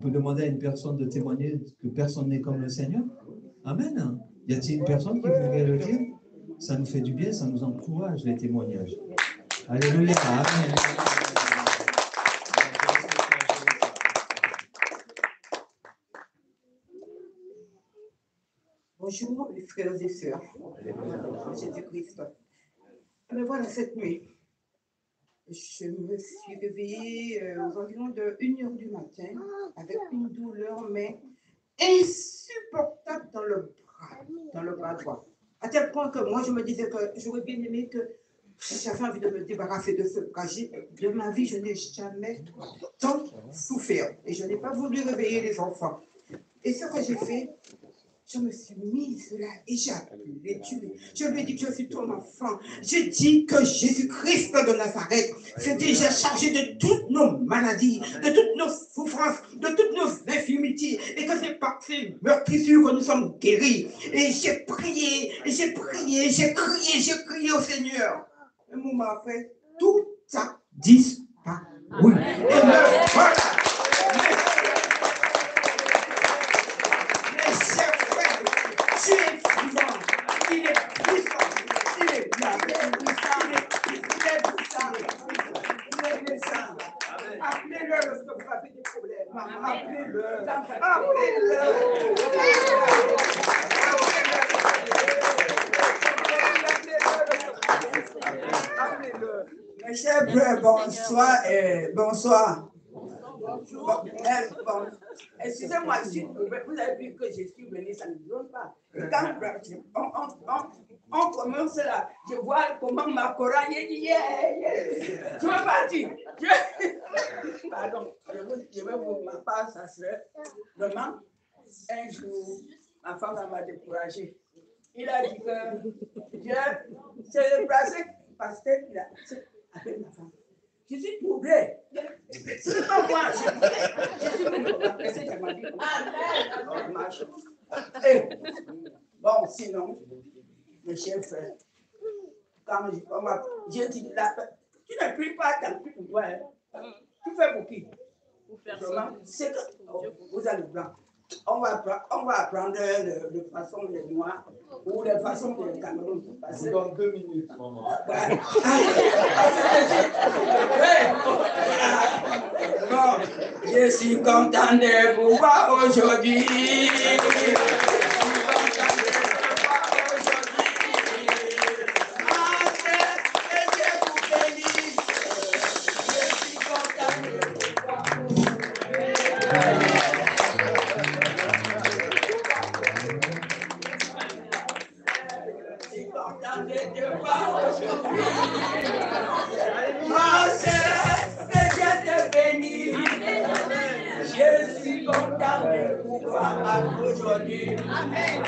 peut demander à une personne de témoigner que personne n'est comme le Seigneur? Amen. Y a-t-il une personne qui voudrait le dire? Ça nous fait du bien, ça nous encourage, les témoignages. Alléluia. Amen. Bonjour les frères et sœurs, Jésus-Christ. Me voilà cette nuit. Je me suis réveillée aux environs de 1h du matin avec une douleur mais insupportable dans le bras droit. À tel point que moi je me disais que j'aurais bien aimé que j'avais envie de me débarrasser de ce bras. De ma vie, je n'ai jamais tant souffert et je n'ai pas voulu réveiller les enfants. Et ce que j'ai fait, je me suis mise là et j'ai appelé Dieu. Je lui ai dit que je suis ton enfant. J'ai dit que Jésus-Christ de Nazareth s'est déjà chargé de toutes nos maladies, de toutes nos souffrances, de toutes nos infirmités, et que c'est par ces meurtrissures que nous sommes guéris. Et j'ai prié, j'ai crié au Seigneur. Un moment après, tout a disparu. Et me voilà. Appelez-le lorsque vous avez des problèmes. Appelez-le. Appelez-le. Mes chers frères, bonsoir et bonsoir. Bon, excusez-moi, vous avez vu que je suis venu, ça ne donne pas. Quand on commence là, je vois comment ma chorale dit je veux partir. Pardon, je vais vous ma part, ça serait vraiment un jour, ma femme m'a découragé. Il a dit que Dieu s'est déplacé parce qu'il a appelé ma femme. Je suis troublée. C'est pas moi. Je suis venu pour m'adresser, je m'ai dit. Amen. Bon, sinon, mes chers frères, quand j'ai dit, tu ne pries pas tant que tu dois. Tu fais pour qui? Pour faire ça. C'est que vous allez blanc. On va apprendre de façon des Noirs ou de façon des Cameroun. Dans 2 minutes, maman. Bon, je suis content de vous voir aujourd'hui. Aujourd'hui. Amen.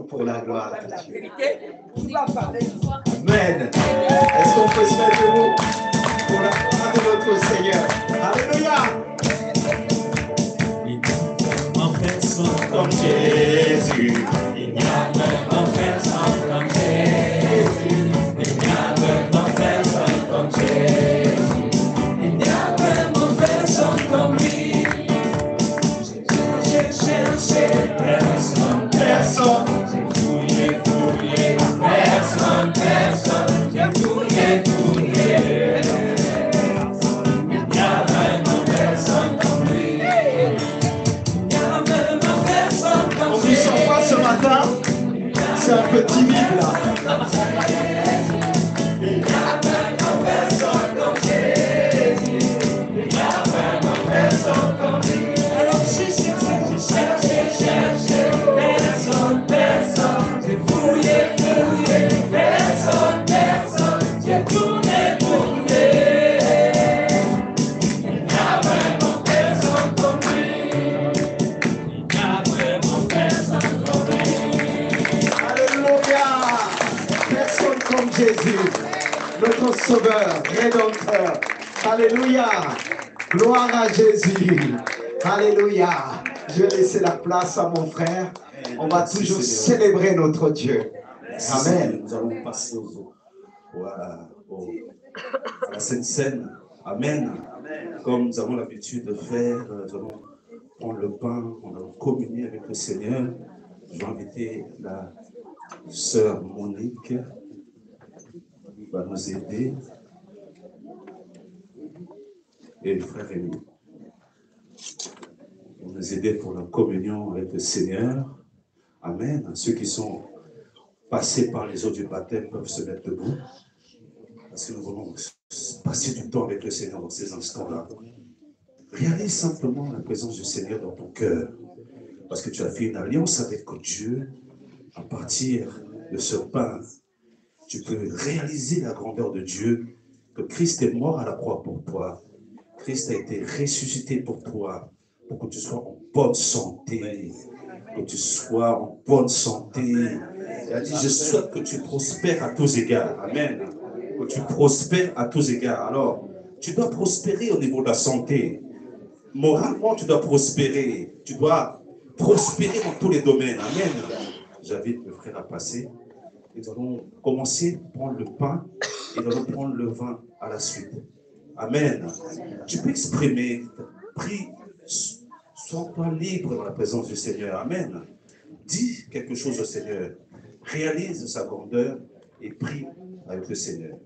Pour la gloire. Amen. Est-ce qu'on peut se mettre debout pour la gloire de notre Seigneur? Alléluia. Comme Jésus, il n'y a vraiment personne comme Jésus, il n'y a vraiment personne comme Jésus, il n'y a vraiment personne comme lui. J'ai cherché personne, j'ai fouillé, personne, j'ai fouillé. Il n'y a vraiment personne comme lui. On vous sent pas ce matin? C'est un peu timide là. Il n'y a vraiment personne comme Jésus. Il n'y a vraiment personne comme lui. Alors j'ai cherché, personne. J'ai fouillé, personne. J'ai tourné. Il n'y a vraiment personne comme lui. Comme Jésus, notre sauveur, rédempteur. Alléluia. Gloire à Jésus. Alléluia. Je vais laisser la place à mon frère. On va toujours célébrer notre Dieu. Amen. Nous allons passer à la Sainte Seine. Amen. Comme nous avons l'habitude de faire, nous allons prendre le pain, on allons communier avec le Seigneur. Je vais inviter la sœur Monique qui va nous aider. Et le frère Rémi. Ils vont nous aider pour la communion avec le Seigneur. Amen. Ceux qui sont passés par les eaux du baptême peuvent se mettre debout. Parce que nous voulons passer du temps avec le Seigneur dans ces instants-là. Réalise simplement la présence du Seigneur dans ton cœur. Parce que tu as fait une alliance avec Dieu. À partir de ce pain, tu peux réaliser la grandeur de Dieu. Que Christ est mort à la croix pour toi. Christ a été ressuscité pour toi. Pour que tu sois en bonne santé. Que tu sois en bonne santé. Il a dit, je souhaite que tu prospères à tous égards. Amen. Que tu prospères à tous égards. Alors, tu dois prospérer au niveau de la santé. Moralement, tu dois prospérer. Tu dois prospérer dans tous les domaines. Amen. J'invite le frère à passer. Nous allons commencer à prendre le pain et nous allons prendre le vin à la suite. Amen. Tu peux exprimer, prie, sois-toi libre dans la présence du Seigneur. Amen. Dis quelque chose au Seigneur. Réalise sa grandeur et prie avec le Seigneur.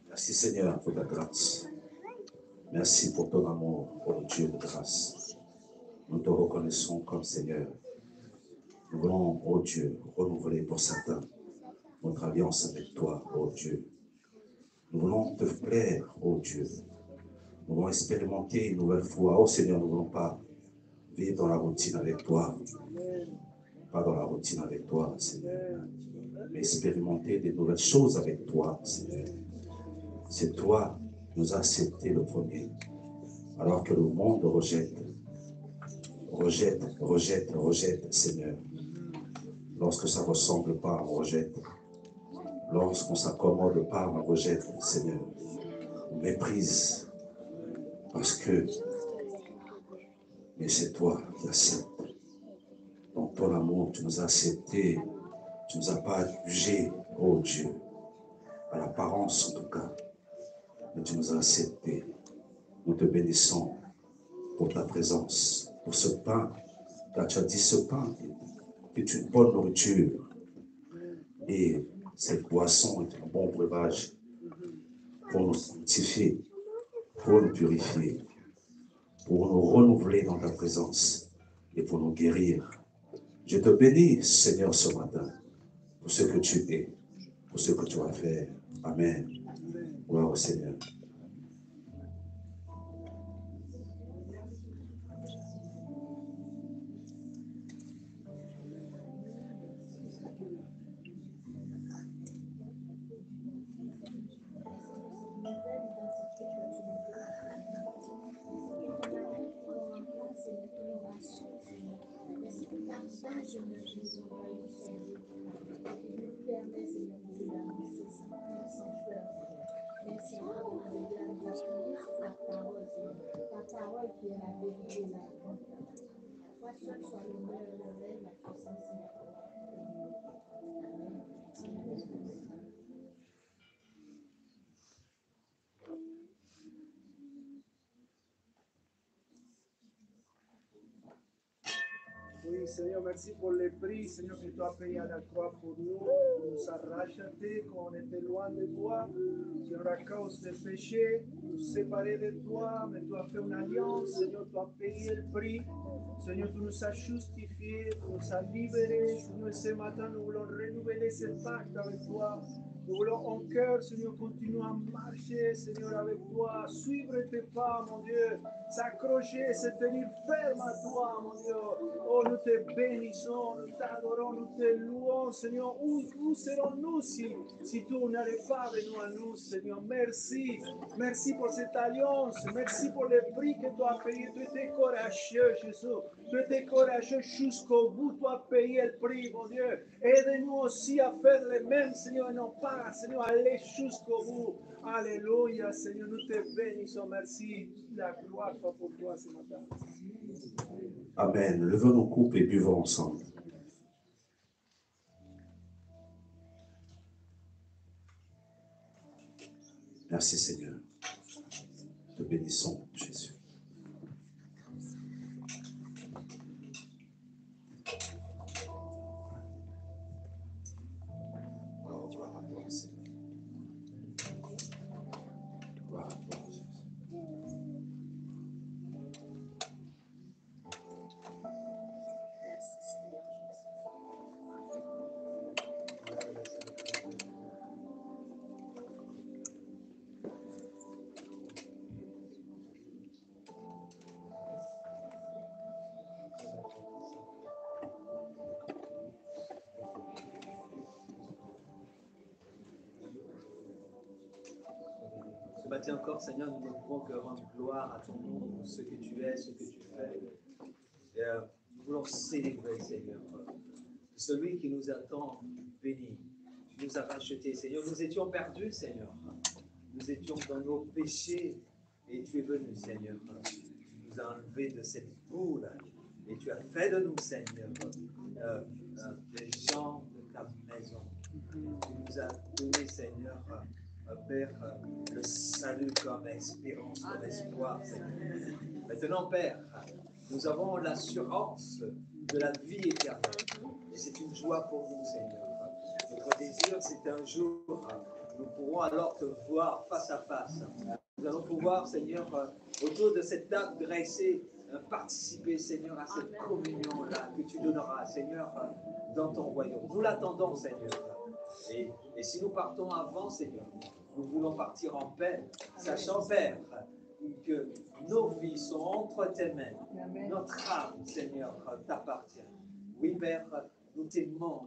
Merci Seigneur pour ta grâce. Merci pour ton amour, oh Dieu de grâce. Nous te reconnaissons comme Seigneur. Nous voulons, oh Dieu, renouveler pour certains notre alliance avec toi, oh Dieu. Nous voulons te plaire, oh Dieu. Nous voulons expérimenter une nouvelle foi. Oh Seigneur, nous ne voulons pas vivre dans la routine avec toi. Pas dans la routine avec toi, Seigneur. Mais expérimenter des nouvelles choses avec toi, Seigneur. C'est toi qui nous as accepté le premier. Alors que le monde rejette, Seigneur. Lorsque ça ne ressemble pas, on rejette. Lorsqu'on ne s'accommode pas, on rejette, Seigneur. On méprise. Parce que, mais c'est toi qui acceptes. Dans ton amour, tu nous as acceptés. Tu ne nous as pas jugés, oh Dieu. À l'apparence, en tout cas. Mais tu nous as acceptés. Nous te bénissons pour ta présence, pour ce pain. Car tu as dit ce pain est une bonne nourriture. Et cette boisson est un bon breuvage pour nous sanctifier, pour nous purifier, pour nous renouveler dans ta présence et pour nous guérir. Je te bénis, Seigneur, ce matin, pour ce que tu es, pour ce que tu vas faire. Amen. Gloire au Seigneur. Oui, Seigneur, merci pour les prix, Seigneur, que tu as payé à la croix pour nous. Tu nous as rachetés quand on était loin de toi. Seigneur, à cause des péchés, nous séparer de toi, mais tu as fait une alliance. Seigneur, tu as payé le prix. Seigneur, tu nous as justifiés, tu nous as libérés. Seigneur, ce matin, nous voulons renouveler ce pacte avec toi. Nous voulons en cœur, Seigneur, continuer à marcher, Seigneur, avec toi, suivre tes pas, mon Dieu, s'accrocher, se tenir ferme à toi, mon Dieu. Oh, nous te bénissons, nous t'adorons, nous te louons, Seigneur. Où serons-nous si tu n'allais pas avec nous à nous, Seigneur? Merci. Merci pour cette alliance. Merci pour le prix que tu as payé. Tu étais courageux, Jésus. Tu étais courageux jusqu'au bout. Tu as payé le prix, mon Dieu. Aide-nous aussi à faire le même, Seigneur, et non pas, Seigneur, aller jusqu'au bout. Alléluia, Seigneur. Nous te bénissons. Merci. La gloire soit pour toi ce matin. Amen. Levons nos coupes et buvons ensemble. Merci Seigneur. Te bénissons, Jésus. Oh, gloire à toi, Seigneur. Gloire à toi, Jésus. Ce matin encore, Seigneur, nous ne pouvons que rendre gloire à ton nom pour ce que tu es, ce que tu fais. Et, nous voulons célébrer, Seigneur, celui qui nous a tant bénis, qui nous a rachetés. Seigneur, nous étions perdus, Seigneur. Nous étions dans nos péchés et tu es venu, Seigneur. Tu nous as enlevés de cette boule et tu as fait de nous, Seigneur, des gens de ta maison. Tu nous as donné, Seigneur, Père, le salut comme espérance, comme espoir, Seigneur. Maintenant, Père, nous avons l'assurance de la vie éternelle. Et c'est une joie pour nous, Seigneur. Notre désir, c'est un jour, nous pourrons alors te voir face à face. Nous allons pouvoir, Seigneur, autour de cette table graissée, participer, Seigneur, à cette communion-là que tu donneras, Seigneur, dans ton royaume. Nous l'attendons, Seigneur. Et si nous partons avant, Seigneur, nous voulons partir en paix, sachant, Père, que nos vies sont entre tes mains. Notre âme, Seigneur, t'appartient. Oui, Père, nous t'aimons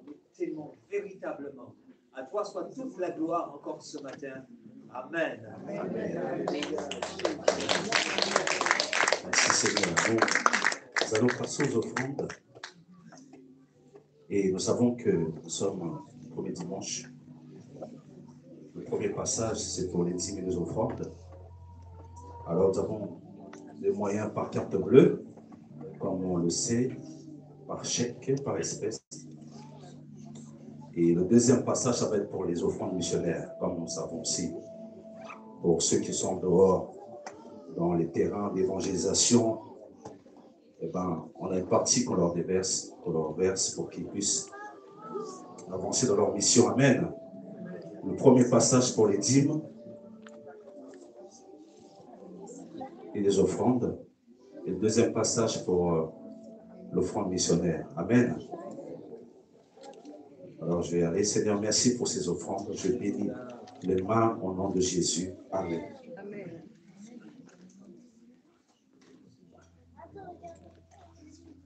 véritablement. À toi soit toute la gloire encore ce matin. Amen. Amen. Merci Seigneur. Nous allons passer aux offrandes. Et nous savons que nous sommes le premier dimanche. Le premier passage, c'est pour les dîmes et les offrandes. Alors nous avons des moyens par carte bleue, comme on le sait, par chèque, par espèce. Et le deuxième passage, ça va être pour les offrandes missionnaires, comme nous savons aussi. Pour ceux qui sont dehors, dans les terrains d'évangélisation, eh ben, on a une partie qu'on leur déverse, pour qu'ils puissent avancer dans leur mission. Amen. Le premier passage pour les dîmes et les offrandes. Et le deuxième passage pour l'offrande missionnaire. Amen. Alors je vais aller. Seigneur, merci pour ces offrandes. Je bénis les mains au nom de Jésus. Amen. Amen.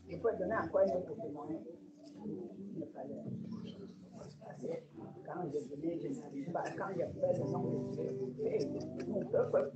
Il faut donner à quoi un autre témoin. Quand je venais, je n'arrive pas. Quand il y a fait le nom de Dieu, mon peuple.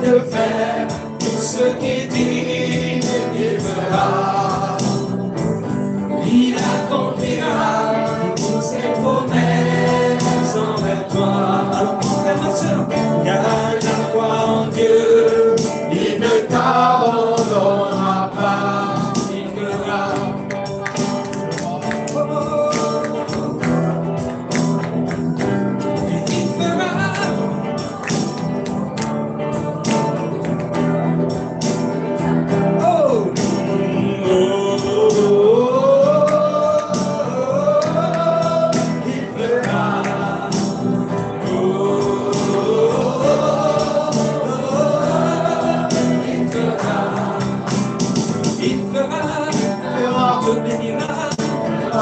de faire tout ce qu'il dit, il fera. Il accomplira toutes ses promesses envers toi. Alors, mon frère, ma soeur, garde la foi en Dieu, il ne t'abandonnera pas, il fera.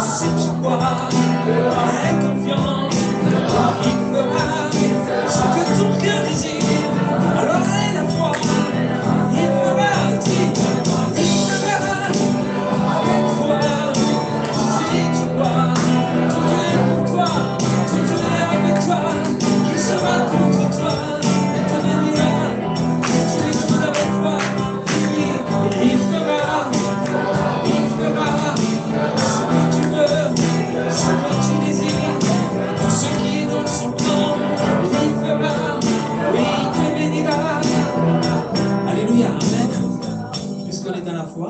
Si tu crois, aie confiance, il fera ce que ton cœur désire. Alors aie la foi, il fera aussi, il fera avec foi. Si tu crois, tout est pour toi, tout est avec toi, il sera contre toi, il te bénira. Tu es tout avec foi, il fera, il fera. Ce que tu désires, tout ce qui est dans son plan, il fera, oui, il te bénira. Alléluia, amen. Puisqu'on est dans la foi,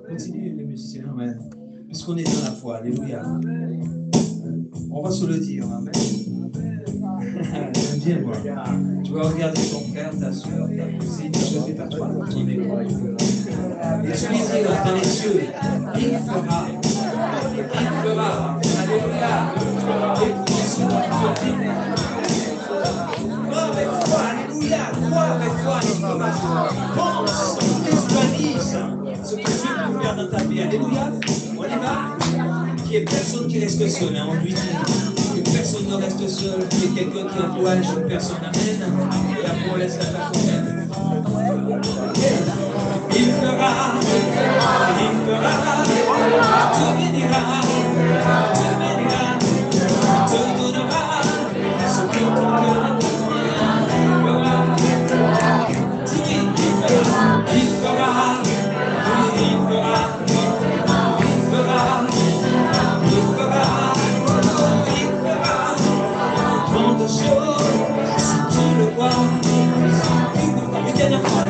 continuez les musiciens, amen. Puisqu'on est dans la foi, alléluia. On va se le dire, amen. J'aime bien, moi. Tu vas regarder ton frère, ta soeur, ta cousine, je fais pas toi, ton école. Et tu lui diras dans les yeux, il fera. Il fera, alléluia, écoutez ce que tu dis. Crois avec foi, alléluia, crois avec foi, pense, visualise ce que Dieu peut faire dans ta vie, alléluia. On y va. Qu'il n'y ait personne qui reste seul, hein, on lui dit que personne ne reste seul, qu'il y ait quelqu'un qui encourage une personne, amen, et après on laisse la personne. Il fera, te bénira, te donnera ce que ton cœur fera. Il fera, tant de choses, si tu le vois, une dernière fois.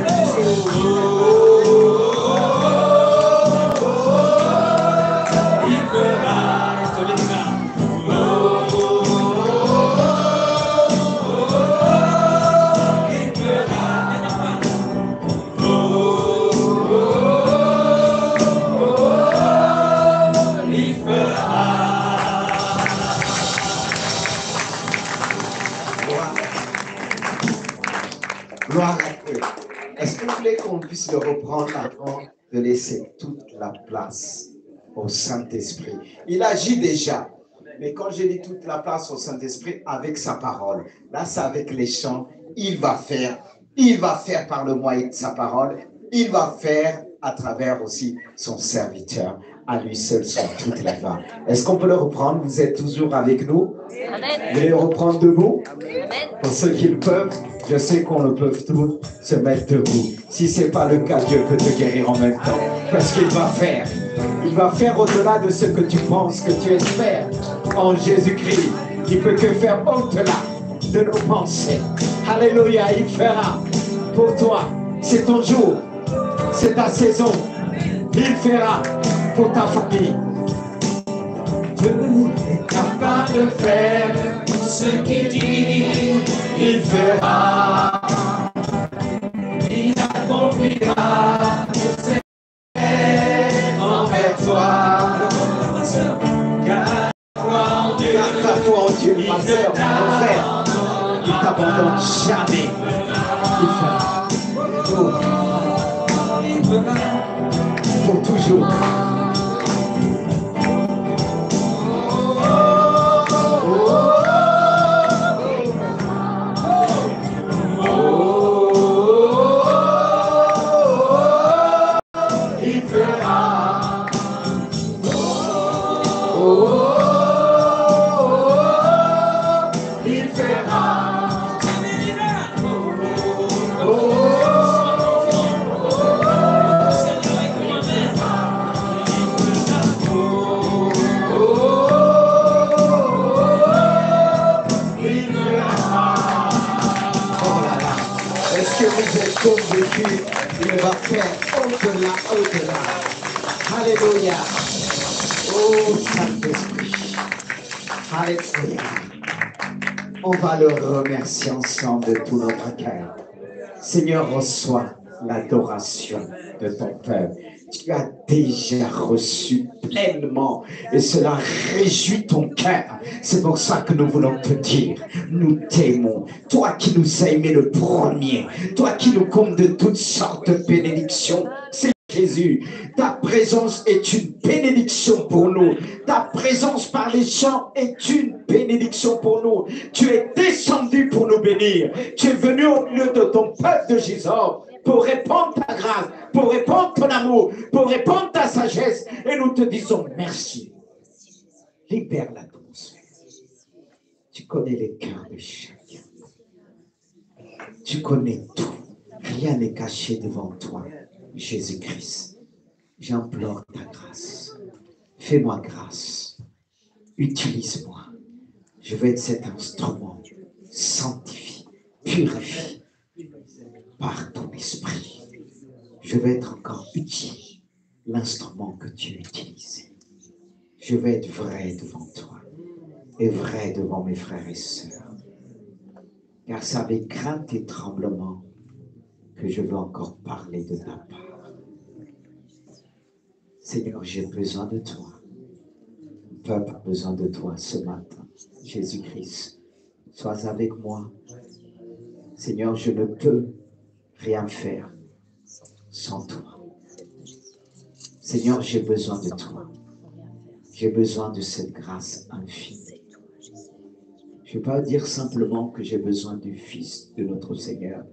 Gloire à Dieu. Est-ce que vous voulez qu'on puisse le reprendre avant de laisser toute la place au Saint-Esprit? Il agit déjà. Mais quand je dis toute la place au Saint-Esprit, avec sa parole. Là, c'est avec les chants. Il va faire par le moyen de sa parole. Il va faire à travers aussi son serviteur. À lui seul sont toutes les mains. Est-ce qu'on peut le reprendre? Vous êtes toujours avec nous? Amen. Vous voulez le reprendre debout? Amen. Pour ceux qui le peuvent, je sais qu'on le peut tous se mettre debout. Si ce n'est pas le cas, Dieu peut te guérir en même temps. Parce qu'il va faire. Il va faire au-delà de ce que tu penses, que tu espères. En Jésus-Christ, il peut que faire au-delà de nos pensées. Alléluia, il fera pour toi. C'est ton jour. C'est ta saison. Il fera pour ta famille. Dieu est capable de faire tout ce qu'il dit, il fera. Il accomplira tout ce qu'il envers toi. Garde la foi en Dieu. Garde la foi en Dieu, ma soeur, mon frère. Il ne t'abandonne jamais. Il fera. Pour toujours. Oh, que vous êtes convaincus, il va faire au-delà, au-delà. Alléluia. Oh Saint-Esprit. Alléluia. On va le remercier ensemble de tout notre cœur. Seigneur, reçois l'adoration de ton peuple. Tu as déjà reçu pleinement et cela réjouit ton cœur. C'est pour ça que nous voulons te dire, nous t'aimons. Toi qui nous as aimés le premier, toi qui nous combles de toutes sortes de bénédictions. C'est Jésus, ta présence est une bénédiction pour nous. Ta présence par les chants est une bénédiction pour nous. Tu es descendu pour nous bénir. Tu es venu au milieu de ton peuple de Jésus pour répandre ta grâce, pour répandre ton amour, pour répandre ta sagesse. Et nous te disons merci. Libère l'atmosphère. Tu connais les cœurs de chacun. Tu connais tout. Rien n'est caché devant toi. Jésus-Christ, j'implore ta grâce. Fais-moi grâce. Utilise-moi. Je veux être cet instrument sanctifié, purifié par ton esprit. Je veux être encore utile, l'instrument que tu utilises. Je veux être vrai devant toi et vrai devant mes frères et sœurs. Car c'est avec crainte et tremblement que je veux encore parler de ta part. Seigneur, j'ai besoin de toi. Le peuple a besoin de toi ce matin. Jésus-Christ, sois avec moi. Seigneur, je ne peux rien faire sans toi. Seigneur, j'ai besoin de toi. J'ai besoin de cette grâce infinie. Je ne peux pas dire simplement que j'ai besoin du Fils de notre Seigneur,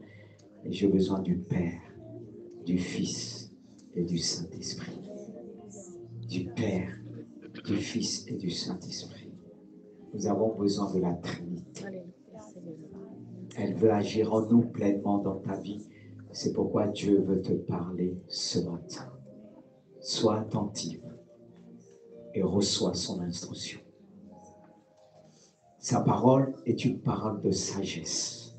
mais j'ai besoin du Père, du Fils et du Saint-Esprit. Du Père, du Fils et du Saint-Esprit. Nous avons besoin de la Trinité. Elle veut agir en nous pleinement dans ta vie. C'est pourquoi Dieu veut te parler ce matin. Sois attentive et reçois son instruction. Sa parole est une parole de sagesse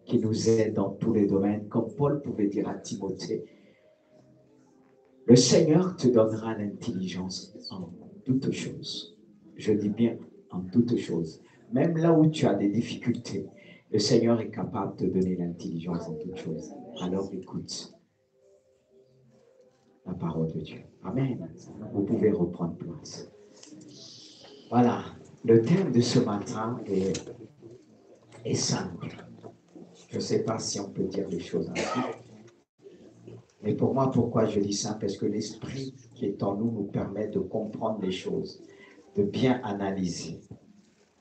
qui nous aide dans tous les domaines. Comme Paul pouvait dire à Timothée, le Seigneur te donnera l'intelligence en toutes choses. Je dis bien en toutes choses. Même là où tu as des difficultés, le Seigneur est capable de donner l'intelligence en toutes choses. Alors écoute la parole de Dieu. Amen. Vous pouvez reprendre place. Voilà. Le thème de ce matin est simple. Je ne sais pas si on peut dire les choses ainsi. Mais pour moi, pourquoi je dis ça? Parce que l'esprit qui est en nous nous permet de comprendre les choses, de bien analyser.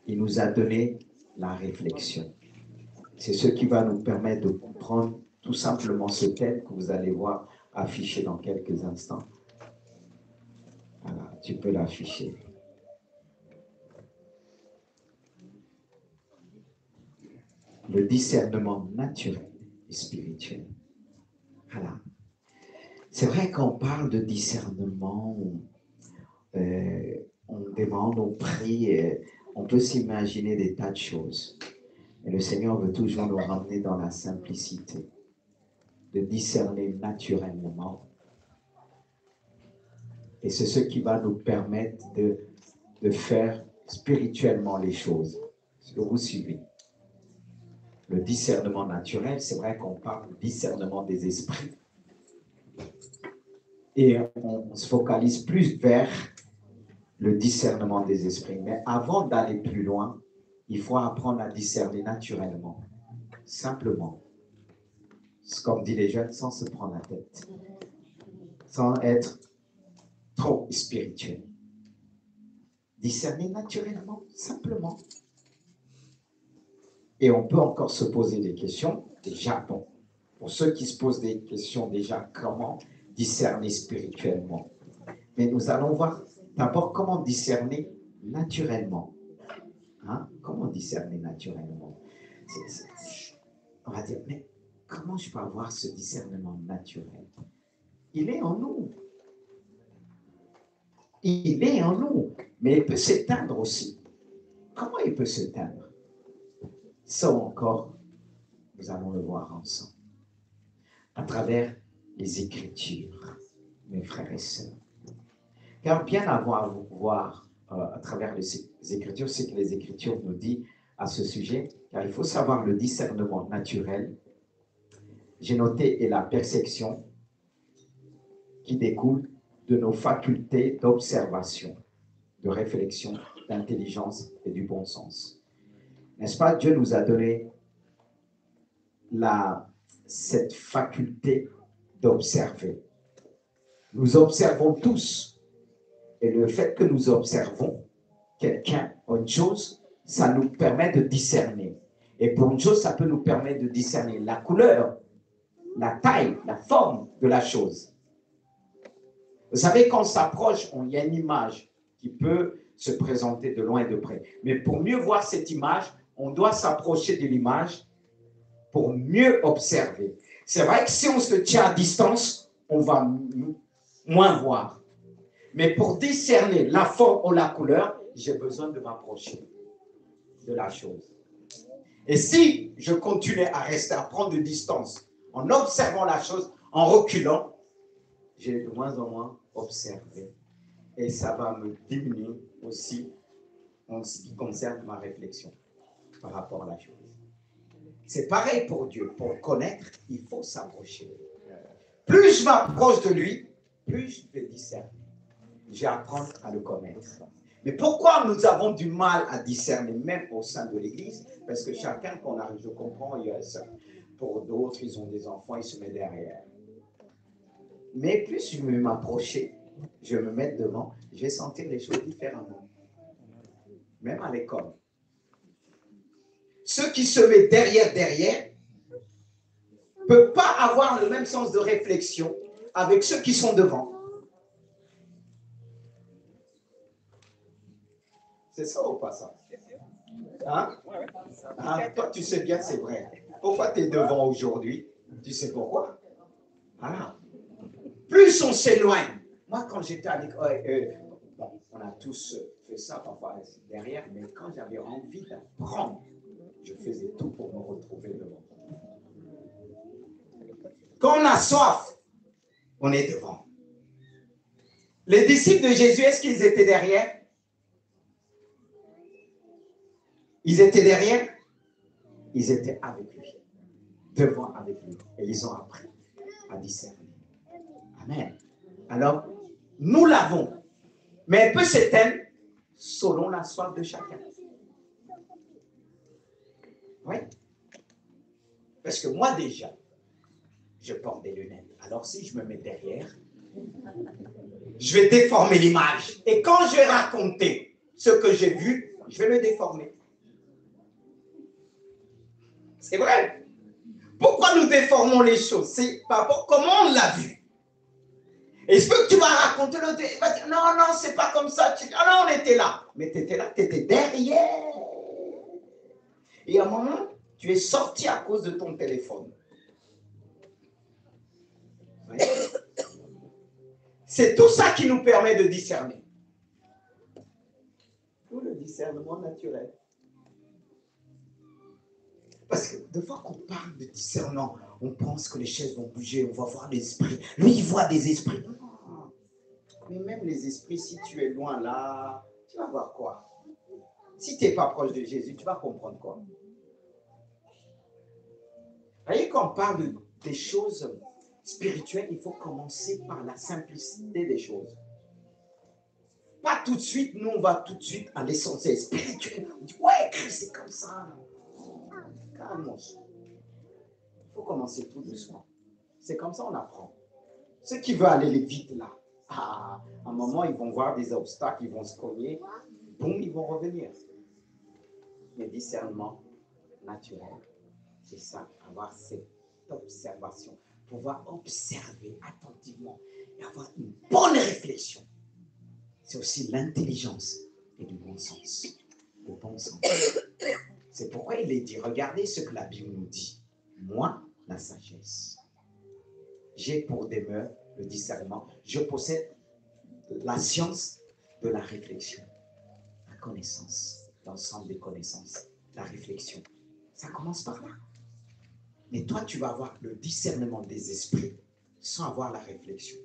Il nous a donné la réflexion. C'est ce qui va nous permettre de comprendre tout simplement ce thème que vous allez voir affiché dans quelques instants. Voilà, tu peux l'afficher. Le discernement naturel et spirituel. Voilà. C'est vrai qu'on parle de discernement, on demande, on prie, on peut s'imaginer des tas de choses. Et le Seigneur veut toujours nous ramener dans la simplicité, de discerner naturellement. Et c'est ce qui va nous permettre de faire spirituellement les choses. Est-ce que vous suivez? Le discernement naturel, c'est vrai qu'on parle du discernement des esprits. Et on se focalise plus vers le discernement des esprits. Mais avant d'aller plus loin, il faut apprendre à discerner naturellement, simplement. Comme disent les jeunes, sans se prendre la tête, sans être trop spirituel. Discerner naturellement, simplement. Et on peut encore se poser des questions. Déjà, bon, pour ceux qui se posent des questions, déjà, comment discerner spirituellement? Mais nous allons voir d'abord comment discerner naturellement. Hein? Comment discerner naturellement? On va dire, mais comment je peux avoir ce discernement naturel? Il est en nous. Il est en nous, mais il peut s'éteindre aussi. Comment il peut s'éteindre? Ça encore Nous allons le voir ensemble. À travers les Écritures, mes frères et sœurs. Car bien avant à voir à travers les Écritures, ce que les Écritures nous disent à ce sujet, car il faut savoir le discernement naturel. J'ai noté et la perception qui découle de nos facultés d'observation, de réflexion, d'intelligence et du bon sens. N'est-ce pas? Dieu nous a donné cette faculté d'observer. Nous observons tous. Et le fait que nous observons quelqu'un, une chose, ça nous permet de discerner. Et pour une chose, ça peut nous permettre de discerner la couleur, la taille, la forme de la chose. Vous savez, quand on s'approche, il y a une image qui peut se présenter de loin et de près. Mais pour mieux voir cette image, on doit s'approcher de l'image pour mieux observer. C'est vrai que si on se tient à distance, on va moins voir. Mais pour discerner la forme ou la couleur, j'ai besoin de m'approcher de la chose. Et si je continue à rester, à prendre de distance, en observant la chose, en reculant, j'ai de moins en moins observé. Et ça va me diminuer aussi en ce qui concerne ma réflexion par rapport à la chose. C'est pareil pour Dieu. Pour le connaître, il faut s'approcher. Plus je m'approche de lui, plus je vais discerner. Je vais apprendre à le connaître. Mais pourquoi nous avons du mal à discerner, même au sein de l'Église? Parce que chacun, quand on arrive, je comprends, il y a ça. Pour d'autres, ils ont des enfants, ils se mettent derrière. Mais plus je vais m'approcher, je vais me mettre devant, je vais sentir les choses différemment. Même à l'école. Ceux qui se mettent derrière, ne peuvent pas avoir le même sens de réflexion avec ceux qui sont devant. C'est ça ou pas ça? Hein? Toi, tu sais bien, c'est vrai. Pourquoi tu es devant aujourd'hui? Tu sais pourquoi? Voilà. Plus on s'éloigne. Moi, quand j'étais à l'école, bon, on a tous fait ça parfois derrière, mais quand j'avais envie d'apprendre, je faisais tout pour me retrouver devant. Quand on a soif, on est devant. Les disciples de Jésus, est-ce qu'ils étaient derrière? Ils étaient derrière? Ils étaient avec lui, devant avec lui. Et ils ont appris à discerner. Amen. Alors, nous l'avons, mais elle peut s'éteindre selon la soif de chacun. Oui. Parce que moi déjà, je porte des lunettes. Alors si je me mets derrière, je vais déformer l'image. Et quand je vais raconter ce que j'ai vu, je vais le déformer. C'est vrai. Pourquoi nous déformons les choses? C'est par rapport à comment on l'a vu. Et ce que tu vas raconter, l'autre va dire, non, c'est pas comme ça. Non, on était là. Mais tu étais là, tu étais derrière. Et à un moment, tu es sorti à cause de ton téléphone. Oui. C'est tout ça qui nous permet de discerner. Tout le discernement naturel. Parce que de fois qu'on parle de discernement, on pense que les chaises vont bouger, on va voir des esprits. Lui, il voit des esprits. Non. Mais même les esprits, si tu es loin là, tu vas voir quoi? Si tu n'es pas proche de Jésus, tu vas comprendre quoi? Vous voyez, quand on parle des choses spirituelles, il faut commencer par la simplicité des choses. Pas tout de suite, nous on va tout de suite à l'essentiel spirituel. On dit, ouais, c'est comme ça. Calme. Il faut commencer tout doucement. C'est comme ça on apprend. Ceux qui veulent aller vite là, à un moment ils vont voir des obstacles, ils vont se cogner, boum, ils vont revenir. Mais discernement naturel, c'est ça, avoir cette observation, pouvoir observer attentivement et avoir une bonne réflexion. C'est aussi l'intelligence et du bon sens. Le bon sens. C'est pourquoi il est dit, regardez ce que la Bible nous dit. Moi, la sagesse. J'ai pour demeure le discernement. Je possède la science de la réflexion. La connaissance, l'ensemble des connaissances, la réflexion. Ça commence par là. Mais toi, tu vas avoir le discernement des esprits sans avoir la réflexion.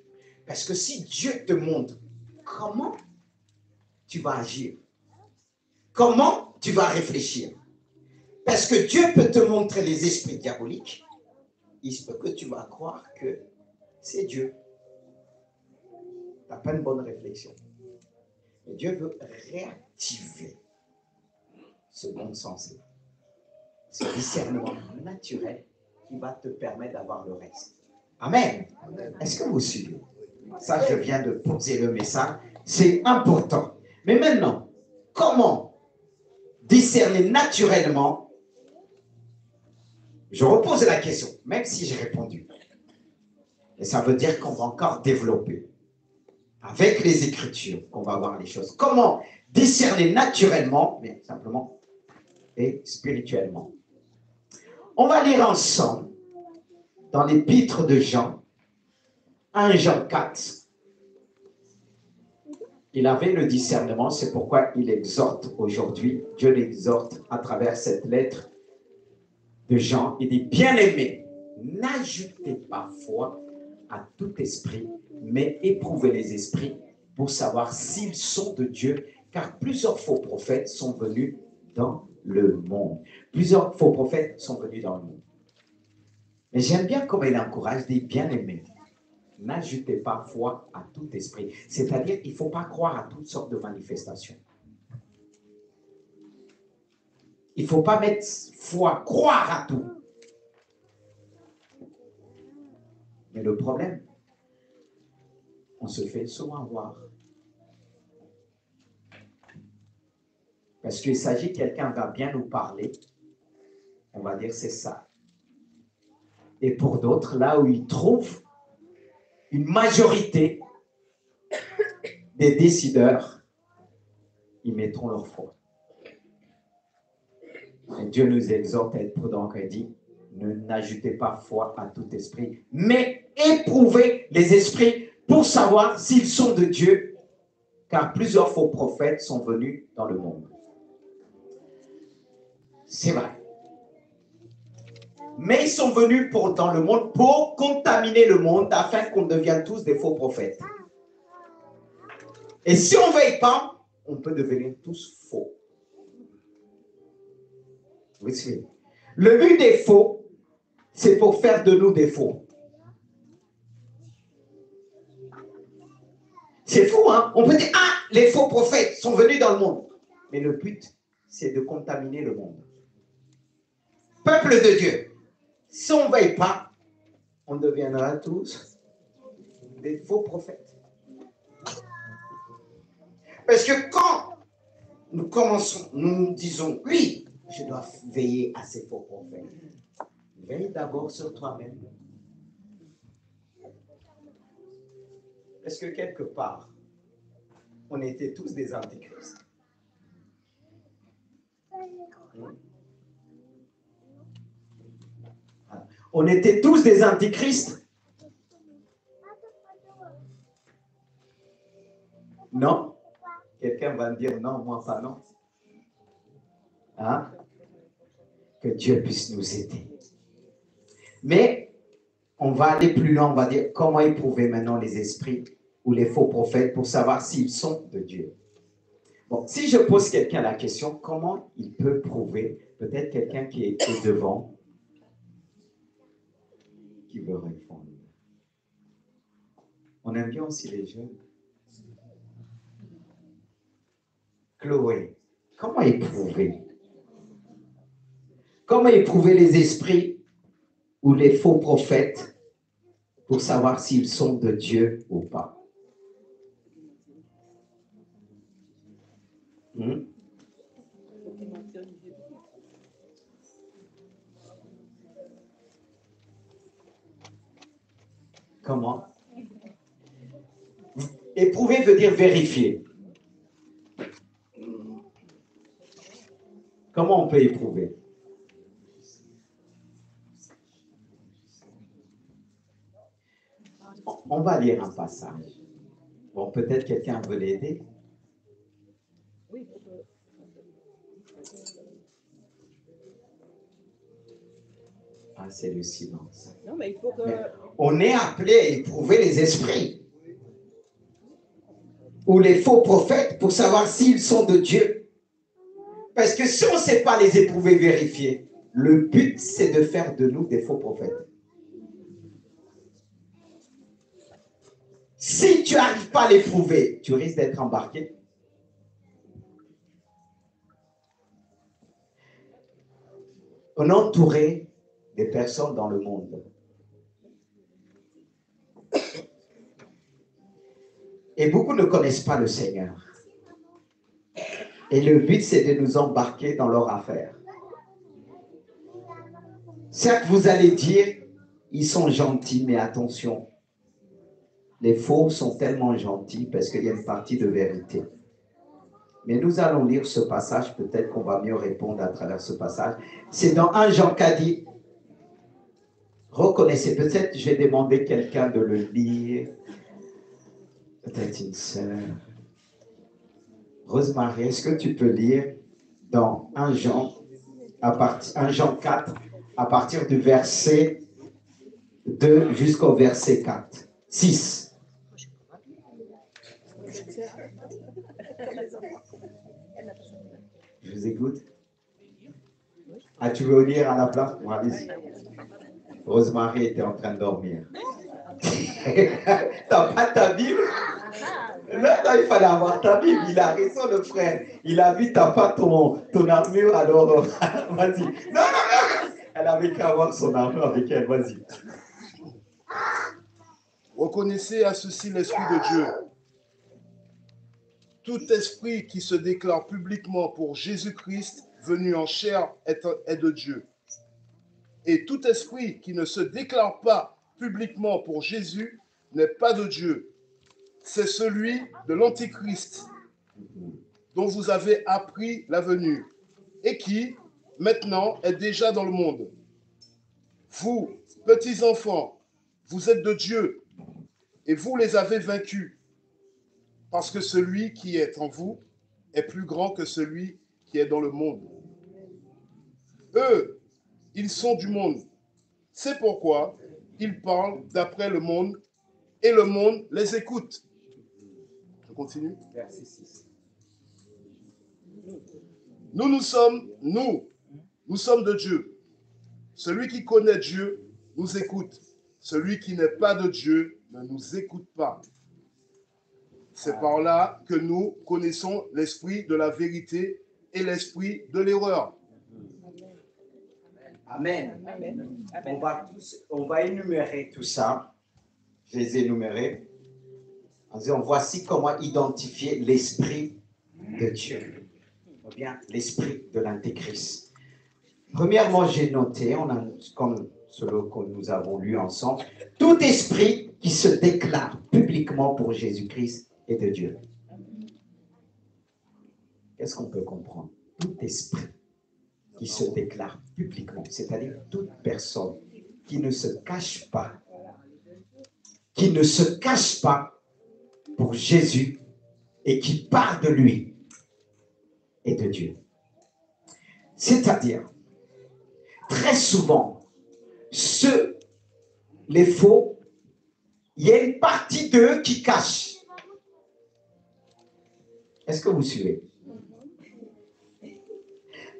Parce que si Dieu te montre comment tu vas agir, comment tu vas réfléchir, parce que Dieu peut te montrer les esprits diaboliques, il se peut que tu vas croire que c'est Dieu. Tu n'as pas une bonne réflexion. Mais Dieu veut réactiver ce bon sens-là, ce discernement naturel qui va te permettre d'avoir le reste. Amen. Est-ce que vous suivez? Ça, je viens de poser le message. C'est important. Mais maintenant, comment discerner naturellement? Je repose la question, même si j'ai répondu. Et ça veut dire qu'on va encore développer avec les Écritures qu'on va voir les choses. Comment discerner naturellement, mais simplement et spirituellement. On va lire ensemble dans l'épître de Jean, 1 Jean 4. Il avait le discernement, c'est pourquoi il exhorte aujourd'hui, Dieu l'exhorte à travers cette lettre de Jean. Il dit, bien-aimés, n'ajoutez pas foi à tout esprit, mais éprouvez les esprits pour savoir s'ils sont de Dieu, car plusieurs faux prophètes sont venus dans le monde. Plusieurs faux prophètes sont venus dans le monde. Mais j'aime bien comment il encourage des bien-aimés. N'ajoutez pas foi à tout esprit. C'est-à-dire qu'il ne faut pas croire à toutes sortes de manifestations. Il ne faut pas mettre foi, croire à tout. Mais le problème, on se fait souvent voir. Parce qu'il s'agit que quelqu'un va bien nous parler, on va dire c'est ça. Et pour d'autres, là où ils trouvent une majorité des décideurs, ils mettront leur foi. Et Dieu nous exhorte à être prudents quand il dit, n'ajoutez pas foi à tout esprit, mais éprouvez les esprits pour savoir s'ils sont de Dieu, car plusieurs faux prophètes sont venus dans le monde. C'est vrai. Mais ils sont venus dans le monde pour contaminer le monde afin qu'on devienne tous des faux prophètes. Et si on ne veille pas, on peut devenir tous faux. Vous suivez? Le but des faux, c'est pour faire de nous des faux. C'est fou, hein? On peut dire, ah, les faux prophètes sont venus dans le monde. Mais le but, c'est de contaminer le monde. Peuple de Dieu, si on ne veille pas, on deviendra tous des faux prophètes. Parce que quand nous commençons, nous disons, oui, je dois veiller à ces faux prophètes. Veille d'abord sur toi-même. Parce que quelque part, on était tous des antichrists. On était tous des antichrists. Non? Quelqu'un va me dire non, moi pas non. Hein? Que Dieu puisse nous aider. Mais on va aller plus loin, on va dire comment éprouver maintenant les esprits ou les faux prophètes pour savoir s'ils sont de Dieu. Bon, si je pose quelqu'un la question, comment il peut prouver, peut-être quelqu'un qui est devant, qui veut répondre. On aime bien aussi les jeunes. Chloé, comment éprouver? Comment éprouver les esprits ou les faux prophètes pour savoir s'ils sont de Dieu ou pas? Comment? Éprouver veut dire vérifier. Comment on peut éprouver? On va lire un passage. Bon, peut-être quelqu'un veut l'aider. Ah, c'est le silence. Non, mais il faut que... Mais on est appelé à éprouver les esprits ou les faux prophètes pour savoir s'ils sont de Dieu. Parce que si on ne sait pas les éprouver, vérifier, le but, c'est de faire de nous des faux prophètes. Si tu n'arrives pas à l'éprouver, tu risques d'être embarqué. On est entouré des personnes dans le monde. Et beaucoup ne connaissent pas le Seigneur. Et le but, c'est de nous embarquer dans leur affaire. Certes, vous allez dire, ils sont gentils, mais attention. Les faux sont tellement gentils parce qu'il y a une partie de vérité. Mais nous allons lire ce passage, peut-être qu'on va mieux répondre à travers ce passage. C'est dans 1 Jean qu'a dit, reconnaissez, peut-être je vais demander quelqu'un de le lire, peut-être une sœur. Rosemary, est-ce que tu peux lire dans 1 Jean 4, à partir du verset 2 jusqu'au verset 4, 6. Je vous écoute. Ah, tu veux lire à la place? Bon, allez-y. Rosemary était en train de dormir. T'as pas ta Bible? Là, il fallait avoir ta Bible. Il a raison, le frère. Il a vu, t'as pas ton armure, alors vas-y. Non. Elle avait qu'à avoir son armure avec elle, vas-y. Reconnaissez à ceci l'Esprit de Dieu. Tout esprit qui se déclare publiquement pour Jésus-Christ venu en chair est de Dieu. Et tout esprit qui ne se déclare pas publiquement pour Jésus n'est pas de Dieu. C'est celui de l'Antichrist dont vous avez appris la venue et qui, maintenant, est déjà dans le monde. Vous, petits enfants, vous êtes de Dieu et vous les avez vaincus parce que celui qui est en vous est plus grand que celui qui est dans le monde. Eux, ils sont du monde. C'est pourquoi ils parlent d'après le monde et le monde les écoute. Je continue. Verset 6. Nous sommes de Dieu. Celui qui connaît Dieu nous écoute. Celui qui n'est pas de Dieu ne nous écoute pas. C'est par là que nous connaissons l'esprit de la vérité et l'esprit de l'erreur. Amen. On va énumérer tout ça. Je les ai énumérés. En disant, voici comment identifier l'esprit de Dieu. Ou bien l'esprit de l'Antéchrist. Premièrement, j'ai noté, comme celui que nous avons lu ensemble, tout esprit qui se déclare publiquement pour Jésus-Christ est de Dieu. Qu'est-ce qu'on peut comprendre? Tout esprit qui se déclare publiquement, c'est-à-dire toute personne qui ne se cache pas, pour Jésus et qui parle de lui et de Dieu. C'est-à-dire, très souvent, les faux, il y a une partie d'eux qui cachent. Est-ce que vous suivez?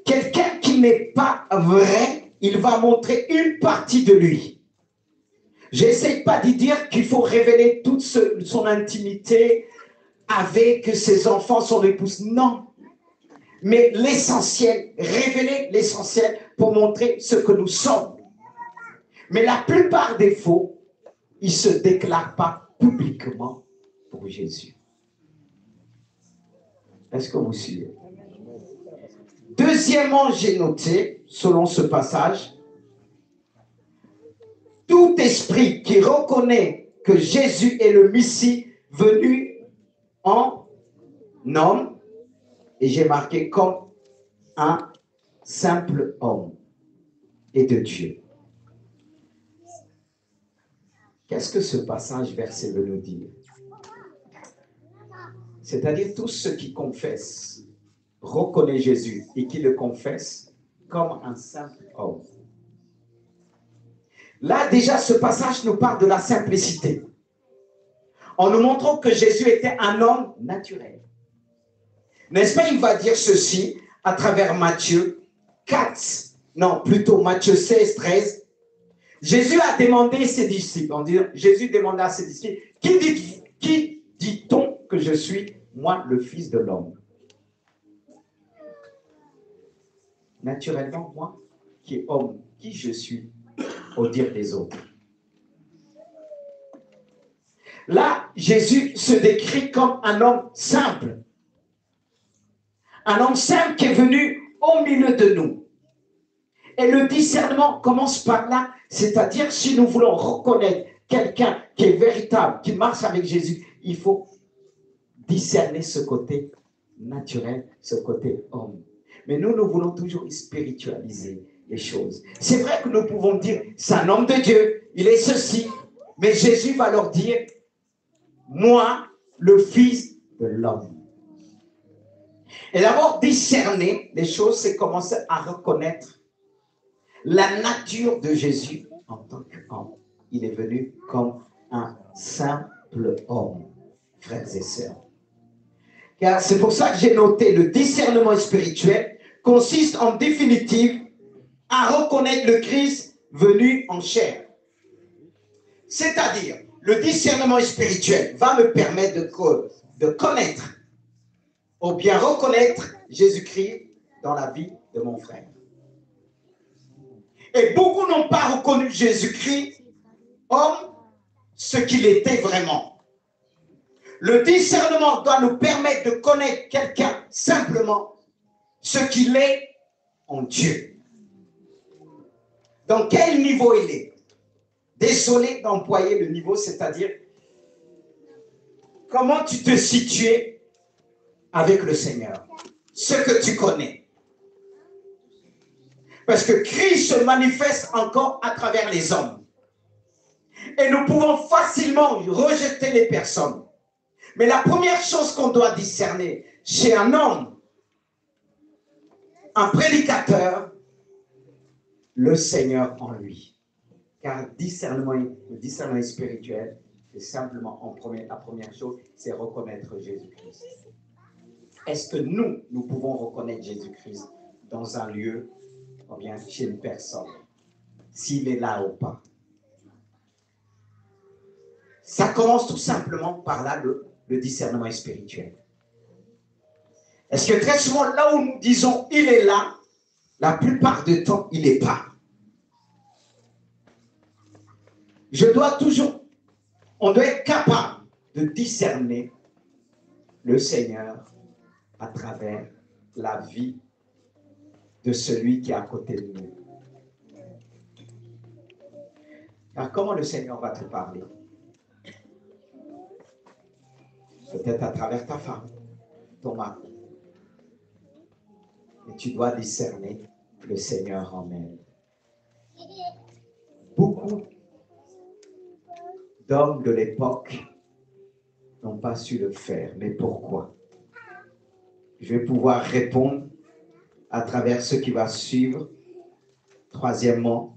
Quelqu'un qui n'est pas vrai, il va montrer une partie de lui. Je n'essaie pas de dire qu'il faut révéler toute son intimité avec ses enfants, son épouse. Non. Mais l'essentiel, révéler l'essentiel pour montrer ce que nous sommes. Mais la plupart des faux, ils ne se déclarent pas publiquement pour Jésus. Est-ce que vous suivez? Deuxièmement, j'ai noté, selon ce passage, tout esprit qui reconnaît que Jésus est le Messie venu en homme, et j'ai marqué comme un simple homme et de Dieu. Qu'est-ce que ce passage verset veut nous dire? C'est-à-dire tous ceux qui confessent, reconnaissent Jésus et qui le confessent comme un simple homme. Là, déjà, ce passage nous parle de la simplicité. En nous montrant que Jésus était un homme naturel. N'est-ce pas, il va dire ceci à travers Matthieu 4, non, plutôt Matthieu 16, 13. Jésus a demandé à ses disciples, Jésus demanda à ses disciples, qui dit-on que je suis, moi, le Fils de l'homme? Naturellement, moi, qui est homme, qui je suis, au dire des autres. Là, Jésus se décrit comme un homme simple. Un homme simple qui est venu au milieu de nous. Et le discernement commence par là, c'est-à-dire si nous voulons reconnaître quelqu'un qui est véritable, qui marche avec Jésus, il faut discerner ce côté naturel, ce côté homme. Mais nous voulons toujours spiritualiser les choses. C'est vrai que nous pouvons dire, c'est un homme de Dieu, il est ceci, mais Jésus va leur dire, moi, le Fils de l'homme. Et d'abord, discerner les choses, c'est commencer à reconnaître la nature de Jésus en tant qu'homme. Il est venu comme un simple homme, frères et sœurs. Car c'est pour ça que j'ai noté le discernement spirituel consiste en définitive à reconnaître le Christ venu en chair. C'est-à-dire, le discernement spirituel va me permettre de connaître ou bien reconnaître Jésus-Christ dans la vie de mon frère. Et beaucoup n'ont pas reconnu Jésus-Christ, homme, ce qu'il était vraiment. Le discernement doit nous permettre de connaître quelqu'un simplement ce qu'il est en Dieu. Dans quel niveau il est? Désolé d'employer le niveau, c'est-à-dire comment tu te situes avec le Seigneur, ce que tu connais. Parce que Christ se manifeste encore à travers les hommes. Et nous pouvons facilement rejeter les personnes. Mais la première chose qu'on doit discerner chez un homme, un prédicateur, le Seigneur en lui. Car le discernement spirituel, c'est simplement la première chose, c'est reconnaître Jésus-Christ. Est-ce que nous pouvons reconnaître Jésus-Christ dans un lieu ou bien chez une personne, s'il est là ou pas? Ça commence tout simplement par là, le discernement spirituel. Est-ce que très souvent, là où nous disons « il est là », la plupart du temps, il n'est pas. On doit être capable de discerner le Seigneur à travers la vie de celui qui est à côté de nous. Alors, comment le Seigneur va te parler? Peut-être à travers ta femme, ton mari. Mais tu dois discerner le Seigneur en elle. Beaucoup d'hommes de l'époque n'ont pas su le faire. Mais pourquoi? Je vais pouvoir répondre à travers ce qui va suivre. Troisièmement,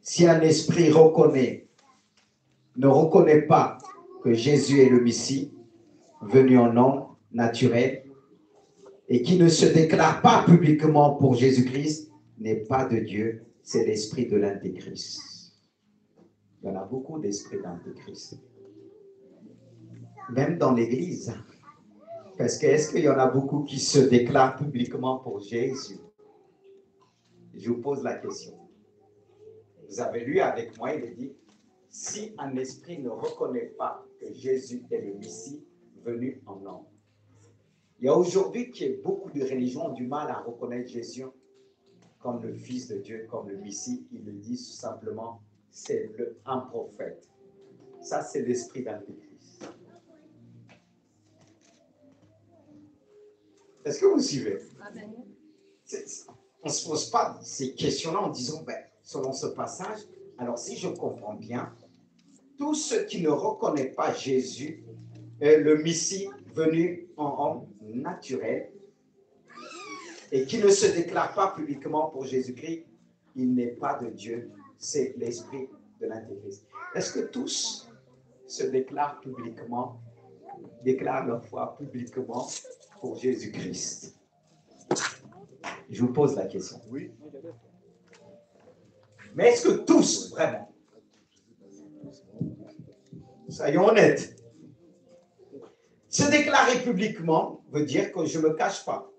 si un esprit ne reconnaît pas que Jésus est le Messie, venu en homme naturel, et qui ne se déclare pas publiquement pour Jésus-Christ, n'est pas de Dieu, c'est l'esprit de l'Antéchrist. Il y en a beaucoup d'esprits d'Antéchrist. Même dans l'Église. Parce que est-ce qu'il y en a beaucoup qui se déclarent publiquement pour Jésus? Je vous pose la question. Vous avez lu avec moi, il dit, si un esprit ne reconnaît pas que Jésus est le Messie venu en homme. Il y a aujourd'hui que beaucoup de religions ont du mal à reconnaître Jésus comme le Fils de Dieu, comme le Messie. Ils le disent tout simplement, c'est un prophète. Ça, c'est l'esprit d'Antéchrist. Est-ce que vous suivez? Amen. On ne se pose pas ces questions-là en disant, selon ce passage, alors si je comprends bien, tous ceux qui ne reconnaissent pas Jésus, le Messie venu en homme naturel, et qui ne se déclarent pas publiquement pour Jésus-Christ, il n'est pas de Dieu, c'est l'esprit de l'Antéchrist. Est-ce que tous se déclarent publiquement, déclarent leur foi publiquement pour Jésus-Christ? Je vous pose la question. Oui. Mais est-ce que tous, vraiment? Soyons honnêtes. Se déclarer publiquement veut dire que je ne me cache pas.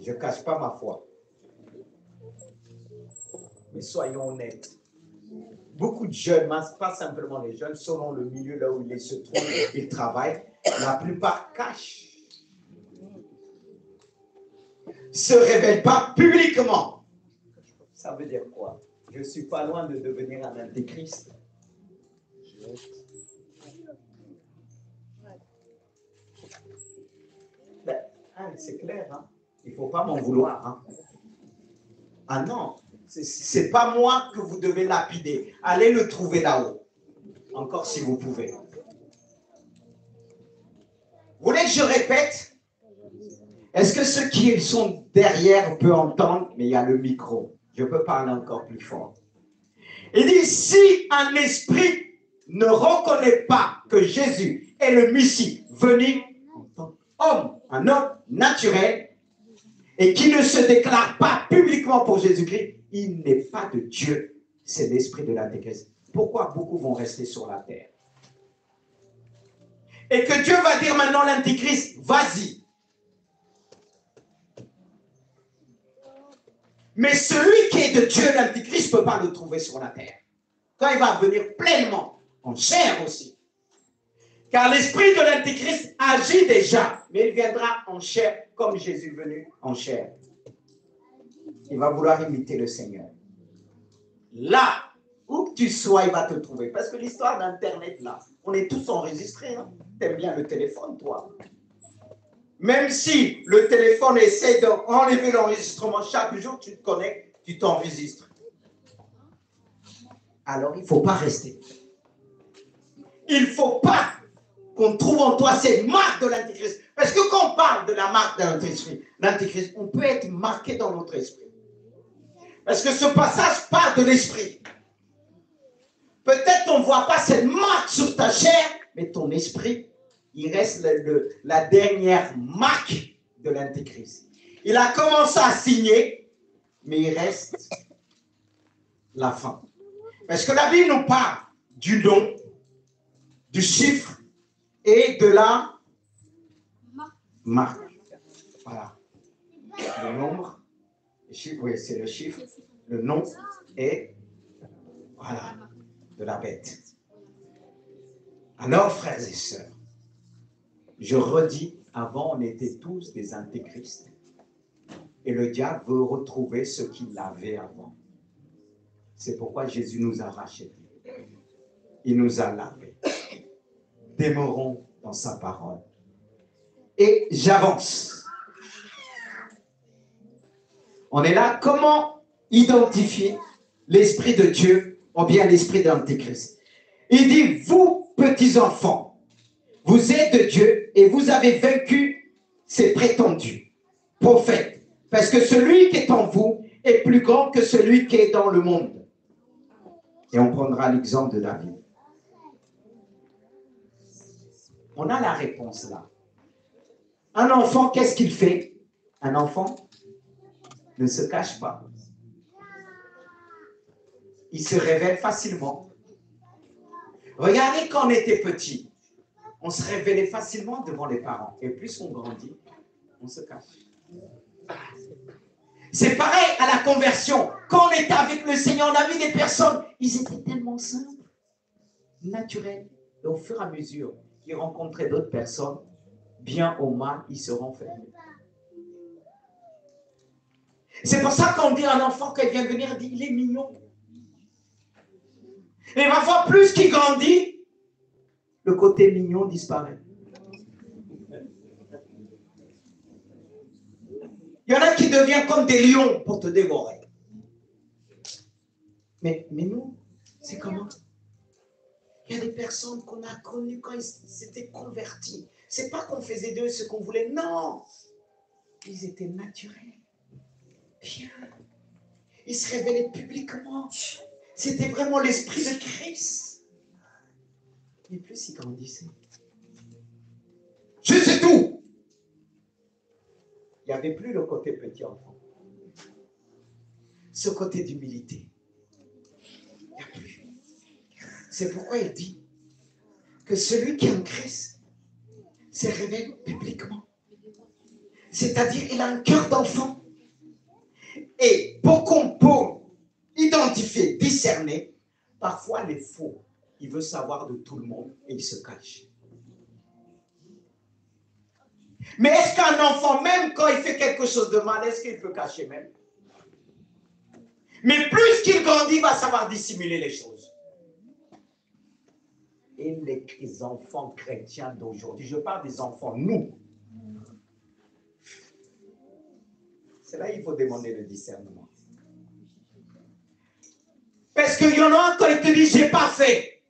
Je ne cache pas ma foi. Mais soyons honnêtes. Beaucoup de jeunes, pas simplement les jeunes, selon le milieu là où ils se trouvent, ils travaillent, la plupart cachent. Se révèlent pas publiquement. Ça veut dire quoi? Je ne suis pas loin de devenir un antéchrist. Ben, c'est clair, hein? Il ne faut pas m'en vouloir. Hein? Ah non, ce n'est pas moi que vous devez lapider. Allez le trouver là-haut. Encore si vous pouvez. Vous voulez que je répète? Est-ce que ceux qui sont derrière peuvent entendre? Mais il y a le micro. Je peux parler encore plus fort. Il dit, si un esprit ne reconnaît pas que Jésus est le Messie venu en tant qu'homme, un homme naturel, et qui ne se déclare pas publiquement pour Jésus-Christ, il n'est pas de Dieu. C'est l'esprit de l'Antéchrist. Pourquoi beaucoup vont rester sur la terre? Et que Dieu va dire maintenant à l'Antéchrist, vas-y. Mais celui qui est de Dieu, l'Antéchrist, ne peut pas le trouver sur la terre. Quand il va venir pleinement, en chair aussi. Car l'esprit de l'Antéchrist agit déjà, mais il viendra en chair comme Jésus venu en chair. Il va vouloir imiter le Seigneur. Là, où que tu sois, il va te trouver. Parce que l'histoire d'Internet, là, on est tous enregistrés. Hein? T'aimes bien le téléphone, toi. Même si le téléphone essaie d'enlever l'enregistrement, chaque jour tu te connectes, tu t'enregistres. Alors, il ne faut pas rester. Il ne faut pas qu'on trouve en toi ces marques de l'Antéchrist. Parce que quand on parle de la marque de l'Antéchrist, on peut être marqué dans notre esprit. Parce que ce passage parle de l'esprit. Peut-être on ne voit pas cette marque sur ta chair, mais ton esprit, il reste la dernière marque de l'Antéchrist. Il a commencé à signer, mais il reste la fin. Parce que la Bible nous parle du nom, du chiffre et de la marque. Voilà. Le nombre, le chiffre, oui, c'est le chiffre, le nom et voilà, de la bête. Alors, frères et sœurs, je redis, avant, on était tous des antéchrists. Et le diable veut retrouver ce qu'il avait avant. C'est pourquoi Jésus nous a rachetés. Il nous a lavés. Demeurons dans sa parole. Et j'avance. On est là. Comment identifier l'esprit de Dieu ou bien l'esprit d'Antéchrist? Il dit, vous, petits enfants, vous êtes de Dieu et vous avez vaincu ces prétendus prophètes. Parce que celui qui est en vous est plus grand que celui qui est dans le monde. Et on prendra l'exemple de David. On a la réponse là. Un enfant, qu'est-ce qu'il fait? Un enfant ne se cache pas. Il se révèle facilement. Regardez quand on était petit, on se révélait facilement devant les parents. Et plus on grandit, on se cache. C'est pareil à la conversion. Quand on était avec le Seigneur, on a vu des personnes, ils étaient tellement simples, naturels. Et au fur et à mesure qu'ils rencontraient d'autres personnes, bien ou mal, ils se renfermaient. C'est pour ça qu'on dit à un enfant qui vient de venir, il dit, il est mignon. Et parfois, plus qu'il grandit, le côté mignon disparaît. Il y en a qui deviennent comme des lions pour te dévorer. Mais nous, c'est comment? Il y a des personnes qu'on a connues quand ils s'étaient convertis. Ce n'est pas qu'on faisait d'eux ce qu'on voulait. Non. Ils étaient naturels. Bien. il se révélait publiquement. C'était vraiment l'esprit de Christ. Mais plus il grandissait. Je sais tout. Il n'y avait plus le côté petit enfant. Ce côté d'humilité. Il n'y a plus. C'est pourquoi il dit que celui qui est en Christ se révèle publiquement. C'est-à-dire, il a un cœur d'enfant. Et pour qu'on peut identifier, discerner, parfois les faux, il veut savoir de tout le monde et il se cache. Mais est-ce qu'un enfant, même quand il fait quelque chose de mal, est-ce qu'il peut cacher même? Mais plus qu'il grandit, il va savoir dissimuler les choses. Et les enfants chrétiens d'aujourd'hui, je parle des enfants, nous. C'est là qu'il faut demander le discernement. Parce qu'il y en a un, quand il te dit, j'ai pas fait.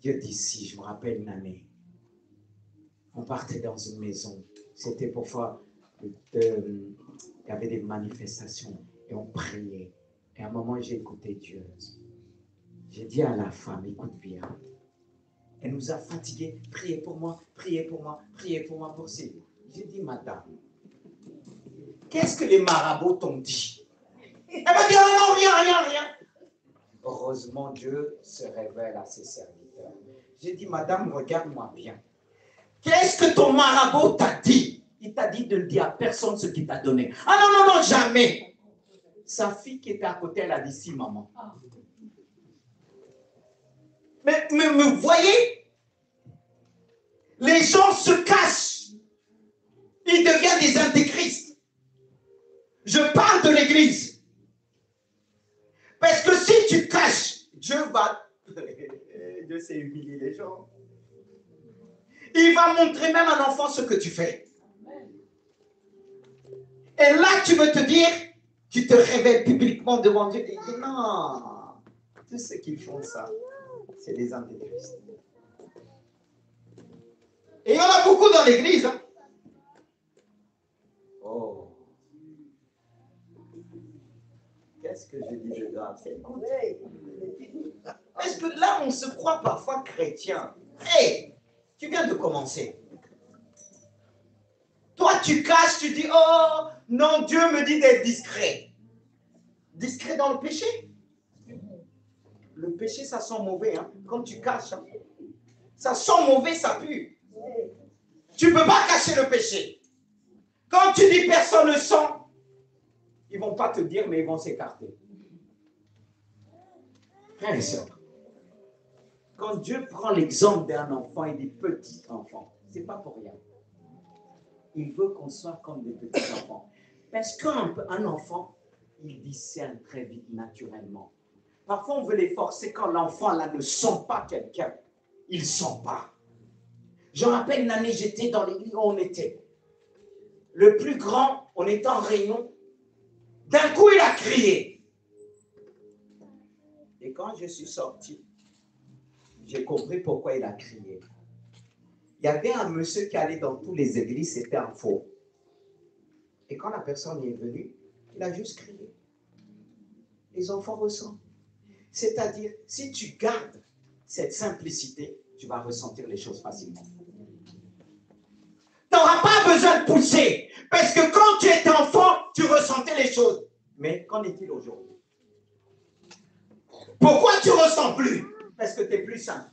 Dieu dit, si, je me rappelle une année. On partait dans une maison. C'était pour faire, il y avait des manifestations et on priait. Et à un moment, j'ai écouté Dieu. J'ai dit à la femme, écoute bien. Elle nous a fatigués. Priez pour moi, priez pour moi, priez pour moi, pour ces. J'ai dit, madame, qu'est-ce que les marabouts t'ont dit? Elle m'a dit, oh non, rien. Heureusement, Dieu se révèle à ses serviteurs. J'ai dit, madame, regarde-moi bien. Qu'est-ce que ton marabout t'a dit? Il t'a dit de ne dire à personne ce qu'il t'a donné. Ah non, jamais. Sa fille qui était à côté, elle a dit, si, maman. Mais vous voyez, les gens se cachent. Ils deviennent des intégristes. Je parle de l'Église. Parce que si tu caches, Dieu sait humilier les gens. Il va montrer même à un enfant ce que tu fais. Et là, tu veux te dire, tu te révèles publiquement devant Dieu et dis non, tous ceux qui font ça, c'est des intégristes. Et il y en a beaucoup dans l'Église. Hein? Oh. Qu'est-ce que je dis de grave? Écoute. Parce que là, on se croit parfois chrétien. Hé, tu viens de commencer. Toi, tu caches, tu dis, oh, non, Dieu me dit d'être discret. Discret dans le péché? Le péché, ça sent mauvais. Hein? Quand tu caches, hein? Ça sent mauvais, ça pue. Tu ne peux pas cacher le péché. Quand tu dis personne ne sent, ils ne vont pas te dire, mais ils vont s'écarter. Frères et sœurs, quand Dieu prend l'exemple d'un enfant, il dit petit enfant. Ce n'est pas pour rien. Il veut qu'on soit comme des petits enfants. Parce qu'un enfant, il discerne très vite naturellement. Parfois, on veut les forcer quand l'enfant là ne sent pas quelqu'un. Il ne sent pas. Je me rappelle une année, j'étais dans l'église où on était. Le plus grand, on était en réunion. D'un coup, il a crié. Et quand je suis sorti, j'ai compris pourquoi il a crié. Il y avait un monsieur qui allait dans toutes les églises, c'était un faux. Et quand la personne est venue, il a juste crié. Les enfants ressentent. C'est-à-dire, si tu gardes cette simplicité, tu vas ressentir les choses facilement. Tu n'auras pas besoin de pousser. Parce que quand tu étais enfant, tu ressentais les choses. Mais qu'en est-il aujourd'hui? Pourquoi tu ne ressens plus? Parce que tu es plus simple.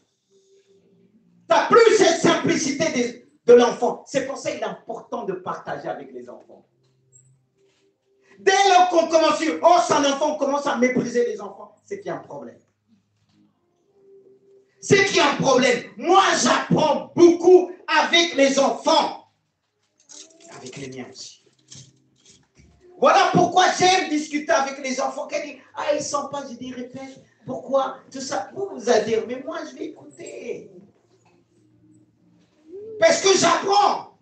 Tu n'as plus cette simplicité de l'enfant. C'est pour ça qu'il est important de partager avec les enfants. Dès lors qu'on commence, oh, c'est un enfant, on commence à mépriser les enfants, c'est qu'il y a un problème. C'est qu'il y a un problème. Moi, j'apprends beaucoup avec les enfants. Avec les miens aussi. Voilà pourquoi j'aime discuter avec les enfants. Quand ils disent, ah, ils ne sont pas, je dis, répète. Pourquoi? Tout ça, vous allez dire, mais moi, je vais écouter. Parce que j'apprends.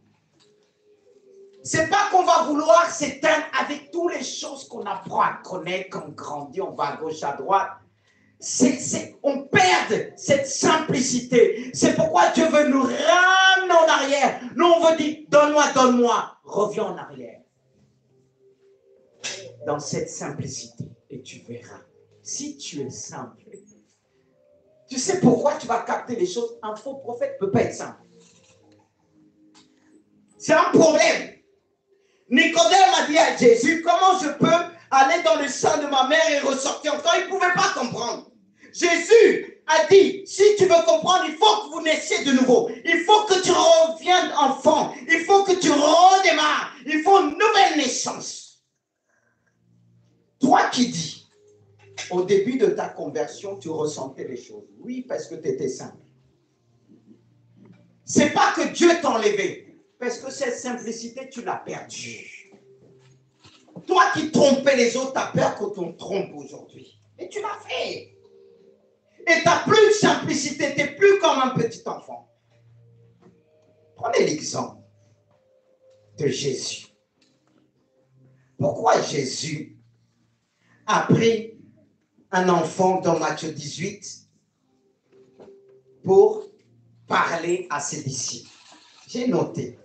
C'est pas qu'on va vouloir s'éteindre avec toutes les choses qu'on apprend à connaître, qu'on grandit, on va à gauche, à droite. On perd cette simplicité. C'est pourquoi Dieu veut nous ramener en arrière. Nous, on veut dire, donne-moi, reviens en arrière. dans cette simplicité et tu verras. Si tu es simple, tu sais pourquoi tu vas capter les choses. Un faux prophète ne peut pas être simple. C'est un problème. Nicodème a dit à Jésus, comment je peux aller dans le sein de ma mère et ressortir encore? Il ne pouvait pas comprendre. Jésus a dit, si tu veux comprendre, il faut que vous naissiez de nouveau. Il faut que tu reviennes enfant. Il faut que tu redémarres. Il faut une nouvelle naissance. Toi qui dis, au début de ta conversion, tu ressentais les choses. Oui, parce que tu étais simple. C'est pas que Dieu t'a enlevé, parce que cette simplicité, tu l'as perdue. Toi qui trompais les autres, tu as peur qu'on te trompe aujourd'hui. Et tu l'as fait. Et tu n'as plus de simplicité, tu n'es plus comme un petit enfant. Prenez l'exemple de Jésus. Pourquoi Jésus a pris un enfant dans Matthieu 18 pour parler à ses disciples? J'ai noté.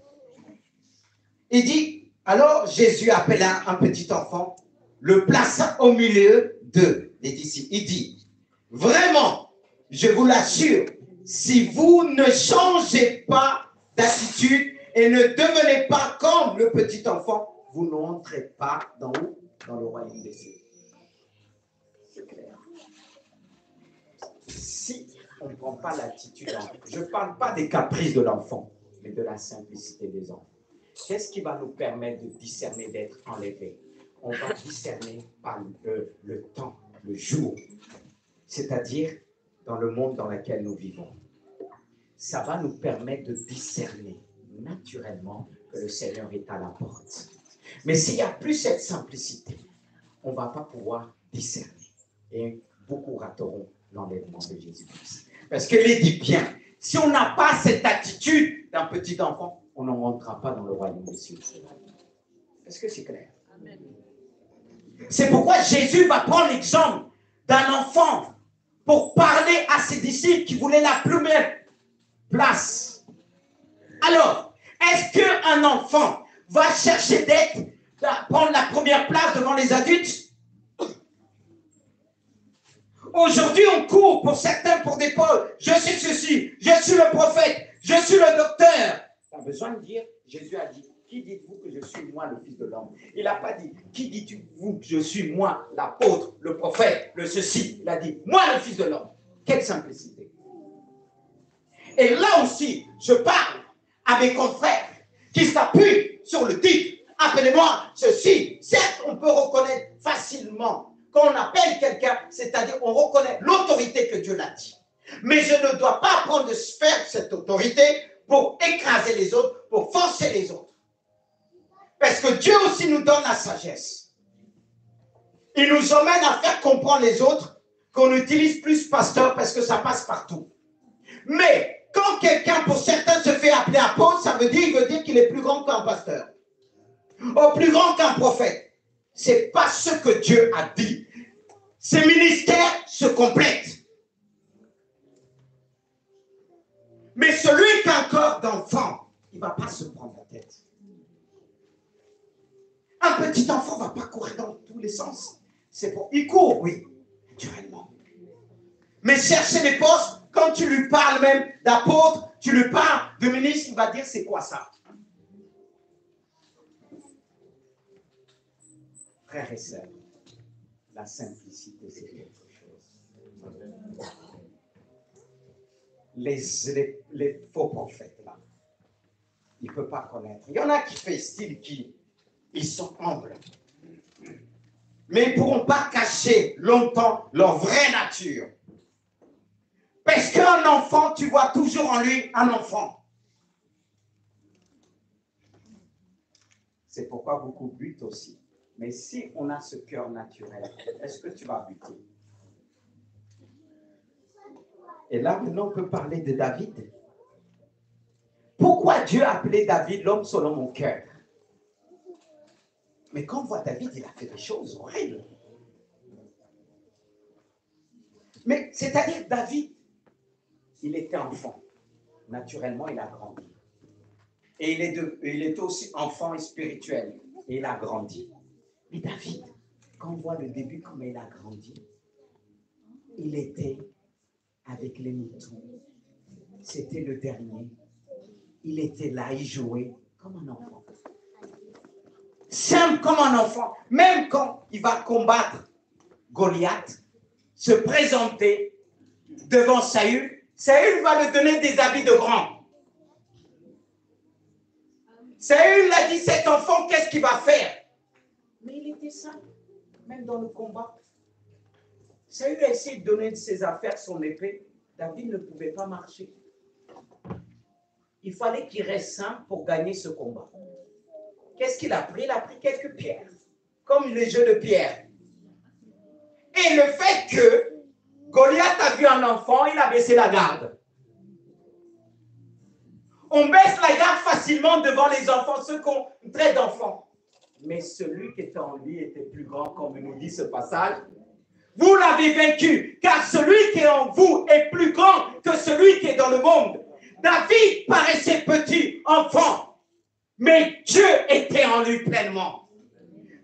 Il dit, alors Jésus appela un petit enfant, le plaça au milieu des disciples. Il dit, vraiment, je vous l'assure, si vous ne changez pas d'attitude et ne devenez pas comme le petit enfant, vous n'entrez pas dans le royaume des cieux. C'est clair. Si on ne prend pas l'attitude, je ne parle pas des caprices de l'enfant, mais de la simplicité des enfants. Qu'est-ce qui va nous permettre de discerner, d'être enlevé? On va discerner par le temps, le jour, c'est-à-dire dans le monde dans lequel nous vivons. Ça va nous permettre de discerner naturellement que le Seigneur est à la porte. Mais s'il n'y a plus cette simplicité, on ne va pas pouvoir discerner. Et beaucoup rateront l'enlèvement de Jésus-Christ. Parce qu'il est dit bien, si on n'a pas cette attitude d'un petit enfant, on n'en rentrera pas dans le royaume des cieux. Est-ce que c'est clair? Amen. C'est pourquoi Jésus va prendre l'exemple d'un enfant pour parler à ses disciples qui voulaient la plus belle place. Alors, est-ce qu'un enfant va chercher prendre la première place devant les adultes? Aujourd'hui, on court pour certains pour des postes. Je suis ceci, je suis le prophète, je suis le docteur. On a besoin de dire, Jésus a dit, qui dites-vous que je suis moi, le Fils de l'homme? Il n'a pas dit, qui dites-vous que je suis moi, l'apôtre, le prophète, le ceci? Il a dit, moi, le Fils de l'homme. Quelle simplicité. Et là aussi, je parle à mes confrères qui s'appuient sur le titre. Appelez-moi ceci. Certes, on peut reconnaître facilement. Quand on appelle quelqu'un, c'est-à-dire on reconnaît l'autorité que Dieu l'a dit. Mais je ne dois pas prendre de faire cette autorité pour écraser les autres, pour forcer les autres. Parce que Dieu aussi nous donne la sagesse. Il nous emmène à faire comprendre les autres qu'on utilise plus pasteur parce que ça passe partout. Mais quand quelqu'un, pour certains, se fait appeler apôtre, ça veut dire qu'il est plus grand qu'un pasteur. Ou plus grand qu'un prophète. Ce n'est pas ce que Dieu a dit. Ces ministères se complètent. Mais celui qui a un corps d'enfant, il ne va pas se prendre la tête. Un petit enfant ne va pas courir dans tous les sens. Il court, oui, naturellement. Mais chercher les postes, quand tu lui parles même d'apôtre, tu lui parles de ministre, il va dire c'est quoi ça? Frères et sœurs, la simplicité, c'est quelque chose. Les faux prophètes, là, ils ne peuvent pas connaître. Il y en a qui font style ils sont humbles. Mais ils ne pourront pas cacher longtemps leur vraie nature. Parce qu'un enfant, tu vois toujours en lui un enfant. C'est pourquoi beaucoup butent aussi. Mais si on a ce cœur naturel, est-ce que tu vas buter? Et là, maintenant, on peut parler de David. Pourquoi Dieu a appelé David l'homme selon mon cœur? Mais quand on voit David, il a fait des choses horribles. Mais c'est-à-dire David, il était enfant. Naturellement, il a grandi. Et il était aussi enfant et spirituel. Et il a grandi. Mais David, Quand on voit le début, comment il a grandi, il était avec les moutons. C'était le dernier. Il était là, il jouait comme un enfant. Simple comme un enfant. Même quand il va combattre Goliath, se présenter devant Saül, Saül va lui donner des habits de grand. Saül a dit, cet enfant, qu'est-ce qu'il va faire? Mais il était simple, même dans le combat. Saül a essayé de donner de ses affaires, son épée. David ne pouvait pas marcher. Il fallait qu'il reste simple pour gagner ce combat. Qu'est-ce qu'il a pris? Il a pris quelques pierres, comme les jeux de pierre. Et le fait que Goliath a vu un enfant, il a baissé la garde. On baisse la garde facilement devant les enfants, ceux qui ont un trait d'enfant. Mais celui qui était en lui était plus grand, comme nous dit ce passage. Vous l'avez vaincu, car celui qui est en vous est plus grand que celui qui est dans le monde. David paraissait petit, enfant, mais Dieu était en lui pleinement.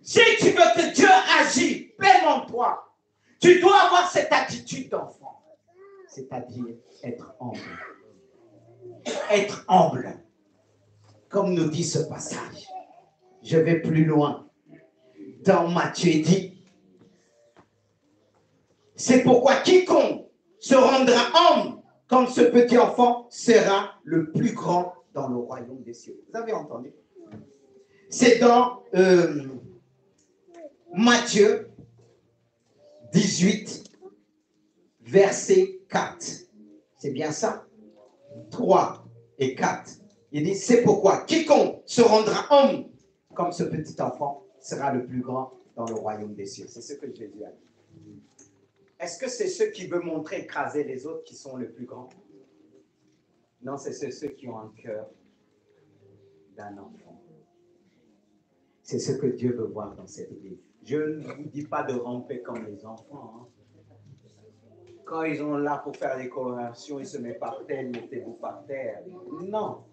Si tu veux que Dieu agisse pleinement en toi, tu dois avoir cette attitude d'enfant, c'est-à-dire être humble. Être humble, comme nous dit ce passage. Je vais plus loin. Dans Matthieu, il dit, c'est pourquoi quiconque se rendra humble comme ce petit enfant sera le plus grand dans le royaume des cieux. Vous avez entendu? C'est dans Matthieu 18, verset 4. C'est bien ça? 3 et 4. Il dit, c'est pourquoi quiconque se rendra humble comme ce petit enfant sera le plus grand dans le royaume des cieux. C'est ce que Jésus a dit. Est-ce que c'est ceux qui veulent montrer écraser les autres qui sont les plus grands? Non, c'est ceux qui ont un cœur d'un enfant. C'est ce que Dieu veut voir dans cette église. Je ne vous dis pas de ramper comme les enfants. Hein. Quand ils sont là pour faire les conversions, ils se mettent par terre, mettez-vous par terre. Non.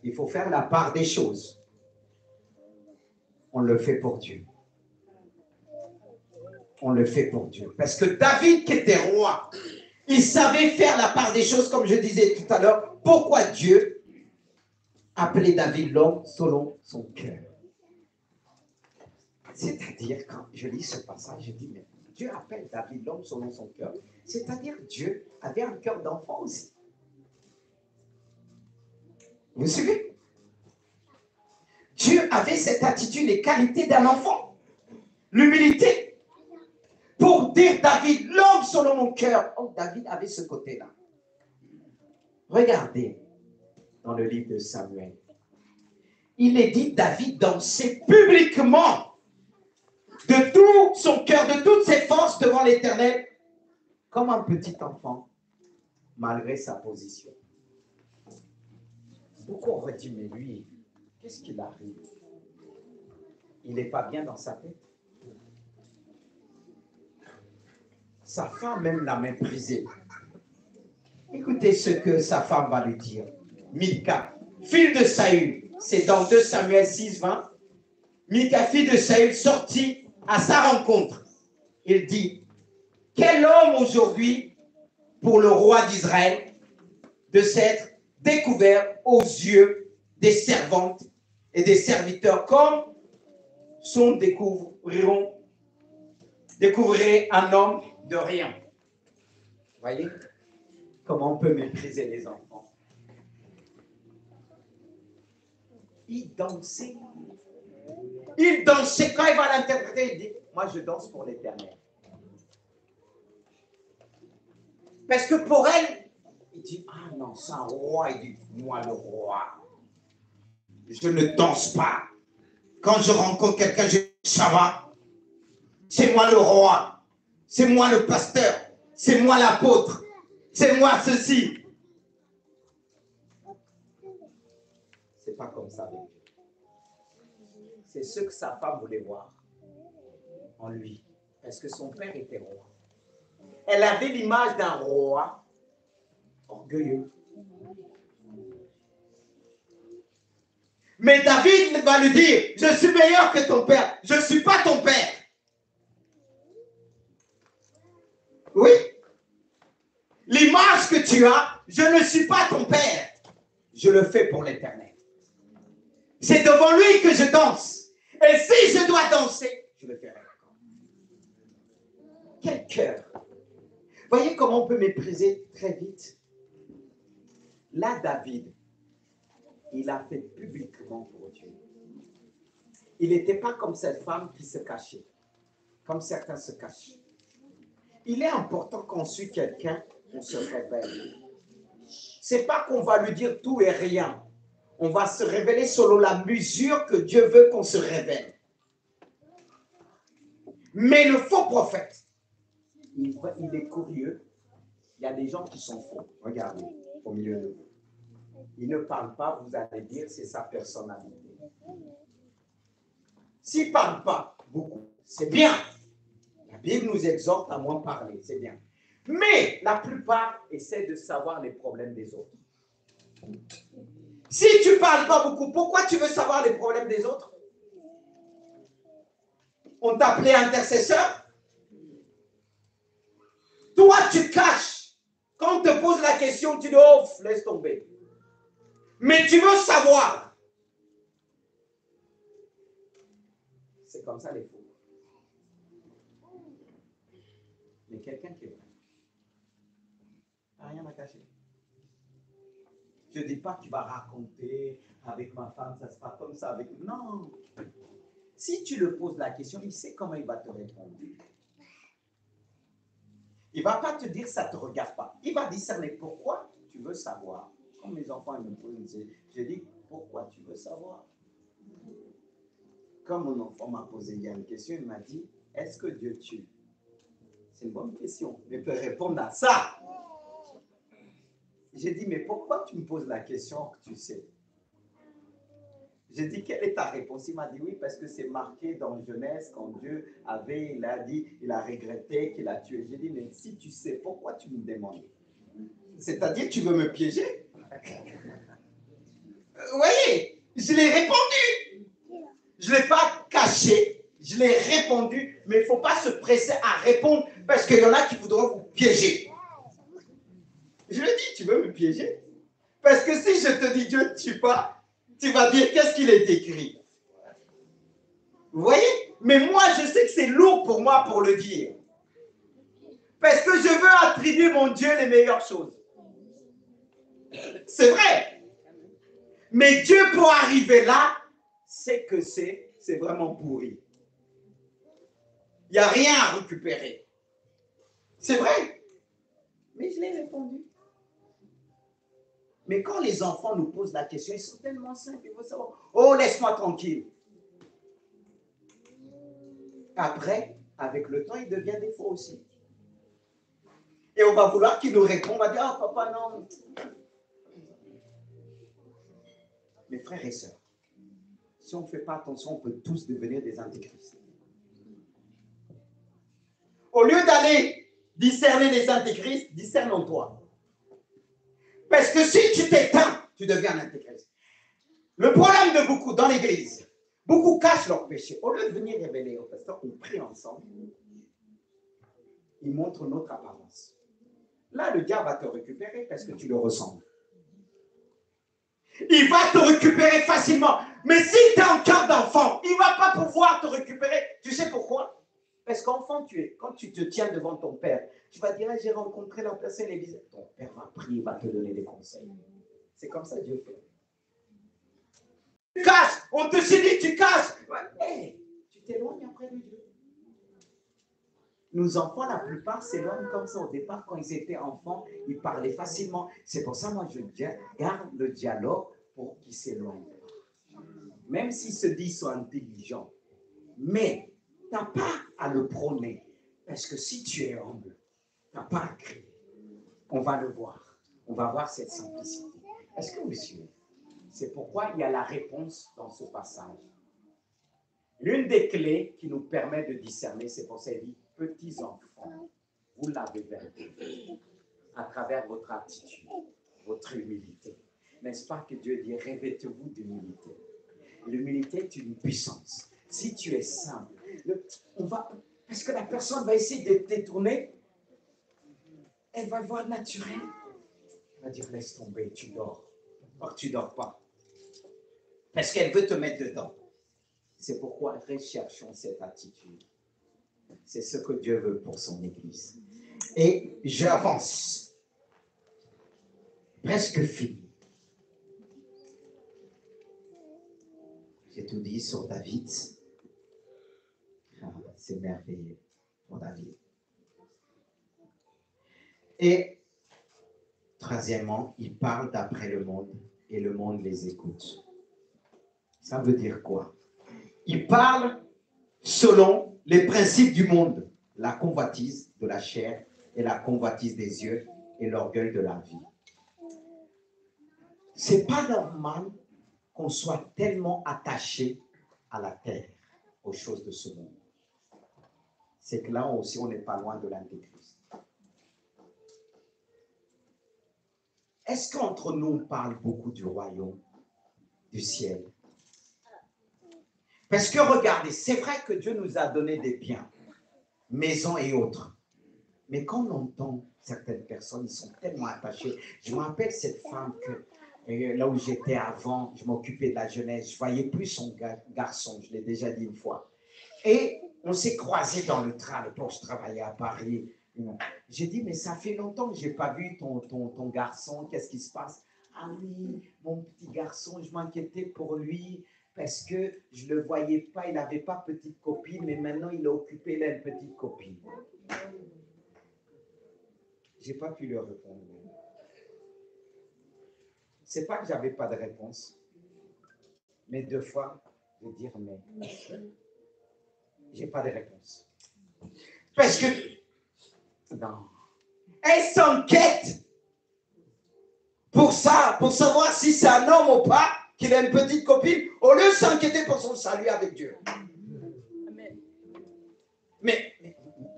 Il faut faire la part des choses. On le fait pour Dieu. On le fait pour Dieu. Parce que David, qui était roi, il savait faire la part des choses, comme je disais tout à l'heure. Pourquoi Dieu appelait David l'homme selon son cœur? C'est-à-dire, quand je lis ce passage, je dis, mais Dieu appelle David l'homme selon son cœur. C'est-à-dire, Dieu avait un cœur d'enfant aussi. Vous suivez? Dieu avait cette attitude et qualité d'un enfant. L'humilité. Pour dire David, l'homme selon mon cœur. Oh, David avait ce côté-là. Regardez dans le livre de Samuel. Il est dit David dansait publiquement de tout son cœur, de toutes ses forces devant l'Éternel, comme un petit enfant, malgré sa position. Beaucoup auraient dit, mais lui, qu'est-ce qu'il arrive? Il n'est pas bien dans sa tête. Sa femme même l'a méprisé. Écoutez ce que sa femme va lui dire. Mika, fille de Saül, c'est dans 2 Samuel 6, 20. Mika, fille de Saül, sortit à sa rencontre. Il dit, quel homme aujourd'hui pour le roi d'Israël de s'être découvert aux yeux des servantes et des serviteurs comme son découvrirait un homme de rien. Vous voyez comment on peut mépriser les enfants? Il dansait. Il dansait. Quand il va l'interpréter, il dit, moi je danse pour l'Éternel. Parce que pour elle, il dit, ah non, c'est un roi. Il dit, moi le roi, je ne danse pas. Quand je rencontre quelqu'un, je dis, ça va. C'est moi le roi. C'est moi le pasteur. C'est moi l'apôtre. C'est moi ceci. C'est pas comme ça avec Dieu. C'est ce que sa femme voulait voir en lui. Parce que son père était roi. Elle avait l'image d'un roi orgueilleux. Mais David va lui dire, je suis meilleur que ton père. Je ne suis pas ton père. Oui. L'image que tu as, je ne suis pas ton père. Je le fais pour l'éternel. C'est devant lui que je danse. Et si je dois danser, je le ferai encore. Quel cœur. Voyez comment on peut mépriser très vite. Là, David, il a fait publiquement pour Dieu. Il n'était pas comme cette femme qui se cachait, comme certains se cachent. Il est important qu'on suit quelqu'un, on se révèle. Ce n'est pas qu'on va lui dire tout et rien. On va se révéler selon la mesure que Dieu veut qu'on se révèle. Mais le faux prophète, il est curieux. Il y a des gens qui sont faux. Regardez, au milieu de vous. Il ne parle pas, vous allez dire, c'est sa personnalité. S'il ne parle pas beaucoup, c'est bien. La Bible nous exhorte à moins parler, c'est bien. Mais la plupart essaient de savoir les problèmes des autres. Si tu ne parles pas beaucoup, pourquoi tu veux savoir les problèmes des autres? On t'appelait intercesseur? Toi, tu caches. Quand on te pose la question, tu dis, oh, laisse tomber. Mais tu veux savoir. C'est comme ça les fous. Mais quelqu'un qui est vrai, n'a rien à cacher. Je ne dis pas que tu vas raconter avec ma femme, ça se passe comme ça avec. Non. Si tu le poses la question, il sait comment il va te répondre. Il ne va pas te dire ça ne te regarde pas. Il va discerner pourquoi tu veux savoir. Comme mes enfants me posent, je dis pourquoi tu veux savoir. Comme mon enfant m'a posé il y a une question, il m'a dit, est-ce que Dieu tue? C'est une bonne question. Mais peut répondre à ça. J'ai dit, mais pourquoi tu me poses la question que tu sais? J'ai dit, quelle est ta réponse? Il m'a dit, oui, parce que c'est marqué dans Genèse, quand Dieu il a dit, il a regretté qu'il a tué. J'ai dit, mais si tu sais, pourquoi tu me demandes? C'est-à-dire, tu veux me piéger? Vous voyez, je l'ai répondu. Je ne l'ai pas caché, je l'ai répondu, mais il ne faut pas se presser à répondre parce qu'il y en a qui voudront vous piéger. Je lui ai dit, tu veux me piéger? Parce que si je te dis Dieu ne tue pas, tu vas dire qu'est-ce qu'il est écrit. Vous voyez? Mais moi, je sais que c'est lourd pour moi pour le dire. Parce que je veux attribuer mon Dieu les meilleures choses. C'est vrai. Mais Dieu, pour arriver là, c'est que c'est vraiment pourri. Il n'y a rien à récupérer. C'est vrai. Mais je l'ai répondu. Mais quand les enfants nous posent la question, ils sont tellement simples, ils vont savoir, oh, laisse-moi tranquille. Après, avec le temps, il devient des faux aussi. Et on va vouloir qu'ils nous répondent, on va dire, oh, papa, non. Mes frères et sœurs, si on ne fait pas attention, on peut tous devenir des antéchrists. Au lieu d'aller discerner les antéchrists, discerne en toi. Parce que si tu t'éteins, tu deviens un antéchrist. Le problème de beaucoup dans l'église, beaucoup cachent leurs péchés. Au lieu de venir révéler au pasteur, on prie ensemble. Ils montrent notre apparence. Là, le diable va te récupérer parce que tu le ressembles. Il va te récupérer facilement. Mais si tu es en cœur d'enfant, il ne va pas pouvoir te récupérer. Tu sais pourquoi? Parce qu'enfant, quand tu te tiens devant ton père, tu vas dire, j'ai rencontré la personne et bizarre. Ton père va prier, va te donner des conseils. C'est comme ça que Dieu fait. Tu casses, on te dit, tu casses. Hey, tu t'éloignes après de Dieu. Nos enfants, la plupart, s'éloignent comme ça. Au départ, quand ils étaient enfants, ils parlaient facilement. C'est pour ça, moi, je garde le dialogue pour qu'ils s'éloignent. Même s'ils se disent sont intelligents. Mais tu n'as pas à le prôner. Parce que si tu es humble, tu n'as pas à crier. On va le voir. On va voir cette simplicité. Est-ce que vous suivez? C'est pourquoi il y a la réponse dans ce passage. L'une des clés qui nous permet de discerner, c'est pour ça qu'il dit, petits enfants, vous l'avez vaincu à travers votre attitude, votre humilité. N'est-ce pas que Dieu dit, revêtez-vous d'humilité. L'humilité est une puissance. Si tu es simple, parce que la personne va essayer de te détourner, elle va le voir naturel. Elle va dire, laisse tomber, tu dors. Or, tu ne dors pas. Parce qu'elle veut te mettre dedans. C'est pourquoi recherchons cette attitude. C'est ce que Dieu veut pour son Église. Et j'avance. Presque fini. J'ai tout dit sur David. Ah, c'est merveilleux pour David. Et troisièmement, il parle d'après le monde et le monde les écoute. Ça veut dire quoi? Il parle selon les principes du monde, la convoitise de la chair et la convoitise des yeux et l'orgueil de la vie. C'est pas normal qu'on soit tellement attaché à la terre, aux choses de ce monde. C'est que là aussi, on n'est pas loin de l'Antéchrist. Est-ce qu'entre nous, on parle beaucoup du royaume, du ciel? Parce que regardez, c'est vrai que Dieu nous a donné des biens, maisons et autres. Mais quand on entend certaines personnes, ils sont tellement attachés. Je me rappelle cette femme que, là où j'étais avant, je m'occupais de la jeunesse, je ne voyais plus son garçon, je l'ai déjà dit une fois. Et on s'est croisés dans le train, à l'époque je travaillais à Paris. J'ai dit, mais ça fait longtemps que je n'ai pas vu ton garçon, qu'est-ce qui se passe? Ah oui, mon petit garçon, je m'inquiétais pour lui parce que je ne le voyais pas, il n'avait pas petite copine, mais maintenant il est occupé, il a une petite copine. Je n'ai pas pu lui répondre. Ce n'est pas que je n'avais pas de réponse, mais deux fois, je vais dire, mais je n'ai pas de réponse. Parce que, non, elle s'enquête pour ça, pour savoir si c'est un homme ou pas, qu'il a une petite copine, au lieu de s'inquiéter pour son salut avec Dieu. Mais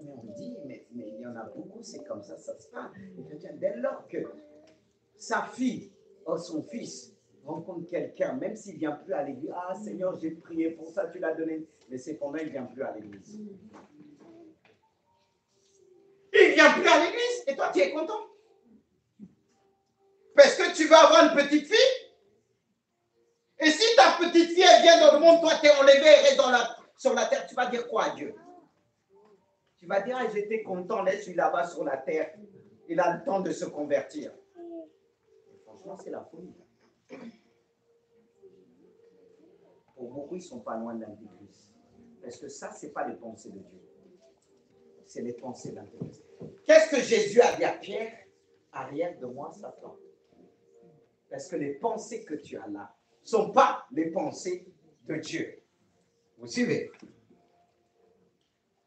on dit, mais il y en a beaucoup, c'est comme ça se passe. Dès lors que sa fille ou son fils rencontre quelqu'un, même s'il ne vient plus à l'église, ah Seigneur, j'ai prié pour ça, tu l'as donné, mais cependant, il ne vient plus à l'église. Il ne vient plus à l'église, et toi, tu es content. Parce que tu vas avoir une petite fille. Et si ta petite fille, elle vient dans le monde, toi, tu es enlevé et sur la terre, tu vas dire quoi à Dieu? Tu vas dire, ah, j'étais content, laisse-lui là-bas sur la terre. Il a le temps de se convertir. Et franchement, c'est la folie. Pour beaucoup, ils ne sont pas loin de l'Antéchrist. Parce que ça, ce n'est pas les pensées de Dieu. C'est les pensées de l'Antéchrist. Qu'est-ce que Jésus a dit à Pierre? Arrière de moi, Satan. Parce que les pensées que tu as là ne sont pas les pensées de Dieu. Vous suivez?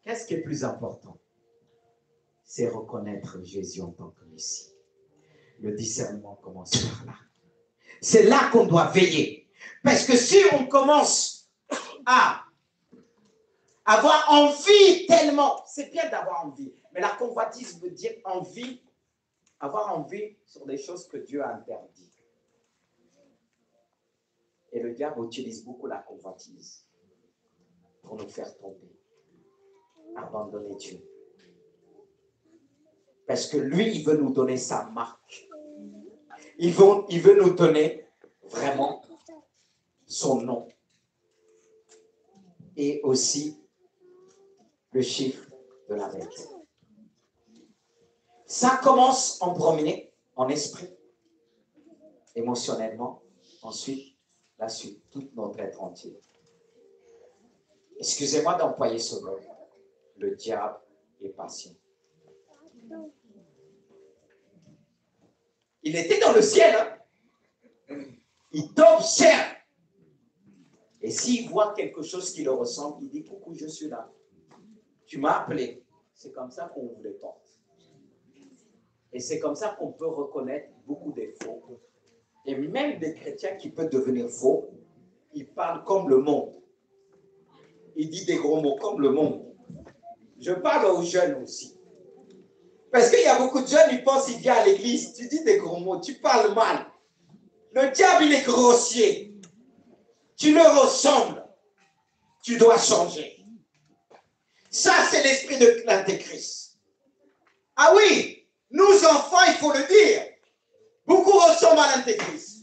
Qu'est-ce qui est plus important? C'est reconnaître Jésus en tant que Messie. Le discernement commence par là. C'est là qu'on doit veiller. Parce que si on commence à avoir envie tellement, c'est bien d'avoir envie, mais la convoitise veut dire envie, avoir envie sur des choses que Dieu a interdites. Et le diable utilise beaucoup la convoitise pour nous faire tomber, abandonner Dieu. Parce que lui, il veut nous donner sa marque. Il veut nous donner vraiment son nom. Et aussi le chiffre de la bête. Ça commence en premier, en esprit, émotionnellement, ensuite la suite, tout notre être entier. Excusez-moi d'employer ce mot. Le diable est patient. Il était dans le ciel. Hein? Il t'observe. Et s'il voit quelque chose qui le ressemble, il dit, coucou, je suis là. Tu m'as appelé. C'est comme ça qu'on ouvre les portes. Et c'est comme ça qu'on peut reconnaître beaucoup des faux. Et même des chrétiens qui peuvent devenir faux, ils parlent comme le monde. Ils disent des gros mots comme le monde. Je parle aux jeunes aussi. Parce qu'il y a beaucoup de jeunes, ils pensent qu'ils viennent à l'église. Tu dis des gros mots, tu parles mal. Le diable, il est grossier. Tu le ressembles. Tu dois changer. Ça, c'est l'esprit de l'Antéchrist. Ah oui, Nous, enfants, il faut le dire, beaucoup ressemblent à l'Antéchrist.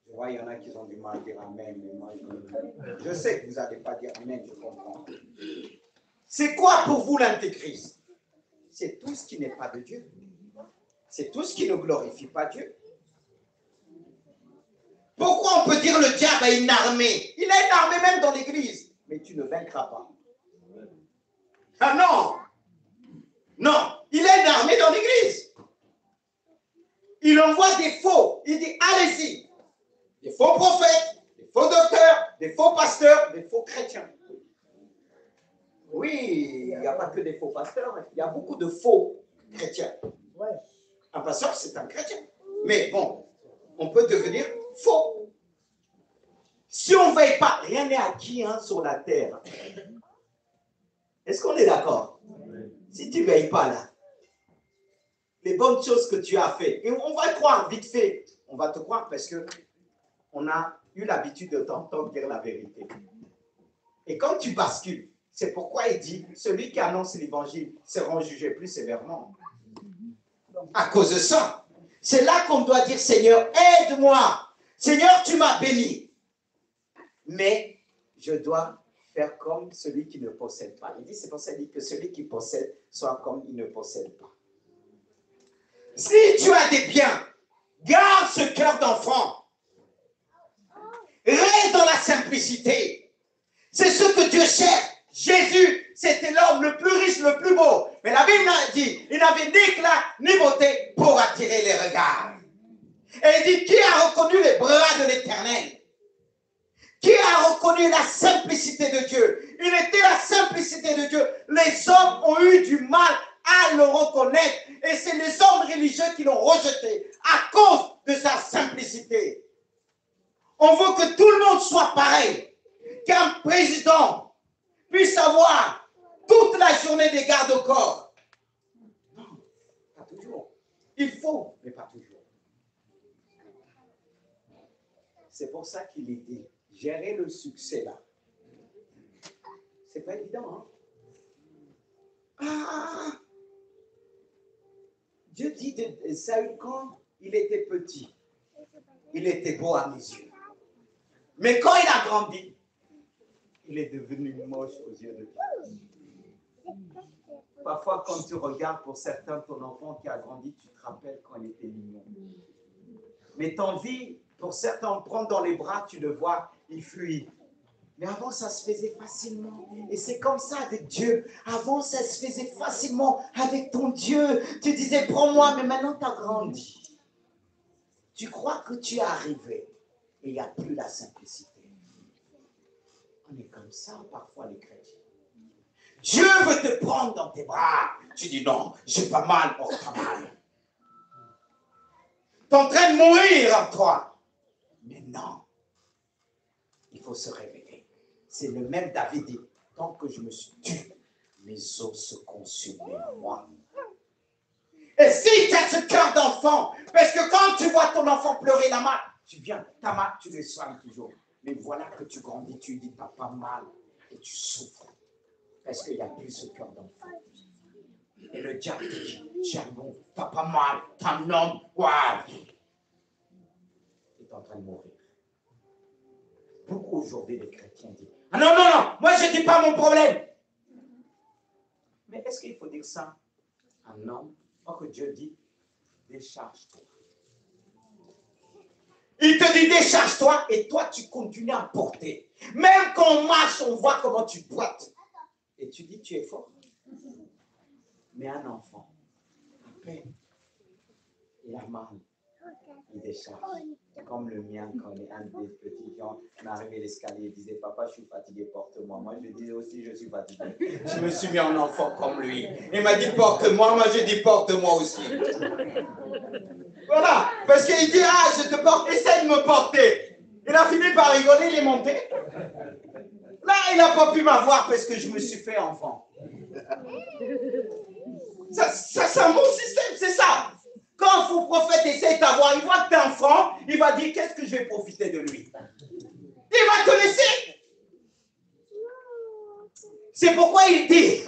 Je vois, il y en a qui ont du mal à dire Amen, mais moi, je sais que vous n'allez pas dire Amen, je comprends. C'est quoi pour vous l'Antéchrist? C'est tout ce qui n'est pas de Dieu. C'est tout ce qui ne glorifie pas Dieu. Pourquoi on peut dire le diable a une armée? Il a une armée même dans l'église. Mais tu ne vaincras pas. Ah non! Non, il a une armée dans l'église. Il envoie des faux. Il dit, allez-y. Des faux prophètes, des faux docteurs, des faux pasteurs, des faux chrétiens. Oui, il n'y a pas que des faux pasteurs, il y a beaucoup de faux chrétiens. Un pasteur, c'est un chrétien. Mais bon, on peut devenir faux. Si on ne veille pas, rien n'est acquis sur la terre. Est-ce qu'on est d'accord? Si tu ne veilles pas là, les bonnes choses que tu as faites, et on va croire vite fait, on va te croire parce qu'on a eu l'habitude de t'entendre dire la vérité. Et quand tu bascules, c'est pourquoi il dit, celui qui annonce l'évangile sera jugé plus sévèrement. À cause de ça, c'est là qu'on doit dire, Seigneur, aide-moi. Seigneur, tu m'as béni. Mais je dois faire comme celui qui ne possède pas. Il dit, c'est pour ça qu'il dit que celui qui possède soit comme il ne possède pas. Si tu as des biens, garde ce cœur d'enfant. Reste dans la simplicité. C'est ce que Dieu cherche. Jésus, c'était l'homme le plus riche, le plus beau. Mais la Bible a dit, il n'avait ni éclat ni beauté pour attirer les regards. Et il dit, qui a reconnu les bras de l'Éternel? Qui a reconnu la simplicité de Dieu? Il était la simplicité de Dieu. Les hommes ont eu du mal à le reconnaître. Et c'est les hommes religieux qui l'ont rejeté à cause de sa simplicité. On veut que tout le monde soit pareil. Qu'un président puisse avoir toute la journée des garde-corps. Non, pas toujours. Il faut, mais pas toujours. C'est pour ça qu'il est dit, gérer le succès là. C'est pas évident, hein? Ah! Dieu dit de Saül quand il était petit, il était beau à mes yeux. Mais quand il a grandi, il est devenu moche aux yeux de Dieu. Parfois, quand tu regardes pour certains ton enfant qui a grandi, tu te rappelles quand il était mignon. Mais ton vie, pour certains, on prend dans les bras, tu le vois, il fuit. Mais avant, ça se faisait facilement. Et c'est comme ça avec Dieu. Avant, ça se faisait facilement avec ton Dieu. Tu disais, prends-moi, mais maintenant, tu as grandi. Tu crois que tu es arrivé. Et il n'y a plus la simplicité. On est comme ça, parfois, les chrétiens. Dieu veut te prendre dans tes bras. Tu dis, non, j'ai pas mal, oh, pas mal. Tu es en train de mourir en toi. Mais non. Il faut se réveiller. C'est le même David dit, tant que je me suis tué, mes os se consumaient en moi. Et si tu as ce cœur d'enfant, parce que quand tu vois ton enfant pleurer la main, tu viens, ta main, tu les soignes toujours. Mais voilà que tu grandis, tu dis, t'as pas mal, et tu souffres. Parce qu'il n'y a plus ce cœur d'enfant. Et le diable dit, tiens bon, t'as pas mal, t'es un homme, waouh. Tu es en train de mourir. Beaucoup aujourd'hui, les chrétiens disent, ah non, non, non, moi je ne dis pas mon problème. Mais est-ce qu'il faut dire ça à un homme? Or que Dieu dit, décharge-toi. Il te dit, décharge-toi, et toi, tu continues à porter. Même quand on marche, on voit comment tu boites. Et tu dis, tu es fort. Mais un enfant, à peine, il a mal, il décharge. Comme le mien, quand un des petits gens m'arrivait à l'escalier et disait, papa, je suis fatigué, porte-moi. Moi, je disais aussi, je suis fatigué. Je me suis mis en enfant comme lui. Il m'a dit, porte-moi. Moi, je dis, porte-moi aussi. Voilà. Parce qu'il dit, ah, je te porte, essaie de me porter. Il a fini par rigoler, il est monté. Là, il n'a pas pu m'avoir parce que je me suis fait enfant. Ça c'est un bon système, c'est ça. Quand un faux prophète essaie de t'avoir, il voit que tu es enfant, il va dire, qu'est-ce que je vais profiter de lui? Il va te laisser. C'est pourquoi il dit,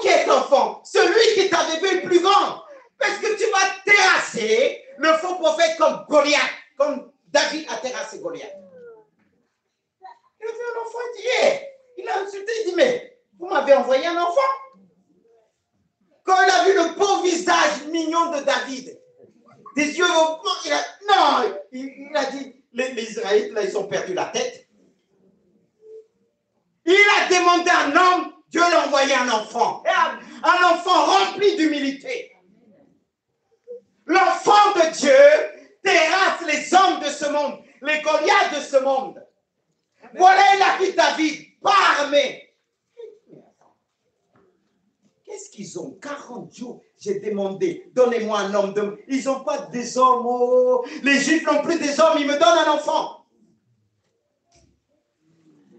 qui est enfant? Celui qui t'avait vu le plus grand. Parce que tu vas terrasser le faux prophète comme Goliath, comme David a terrassé Goliath. Il a vu un enfant, il dit, hey! Il a insulté, il dit, mais vous m'avez envoyé un enfant? Quand il a vu le beau visage mignon de David, des yeux au fond, il a dit, les Israélites, là, ils ont perdu la tête. Il a demandé un homme, Dieu lui a envoyé un enfant. Un enfant rempli d'humilité. L'enfant de Dieu terrasse les hommes de ce monde, les Goliaths de ce monde. Voilà, il a dit David, pas armé. Qu'est-ce qu'ils ont? 40 jours, j'ai demandé, donnez-moi un homme. Ils n'ont pas des hommes. Oh. Les Juifs n'ont plus des hommes, ils me donnent un enfant.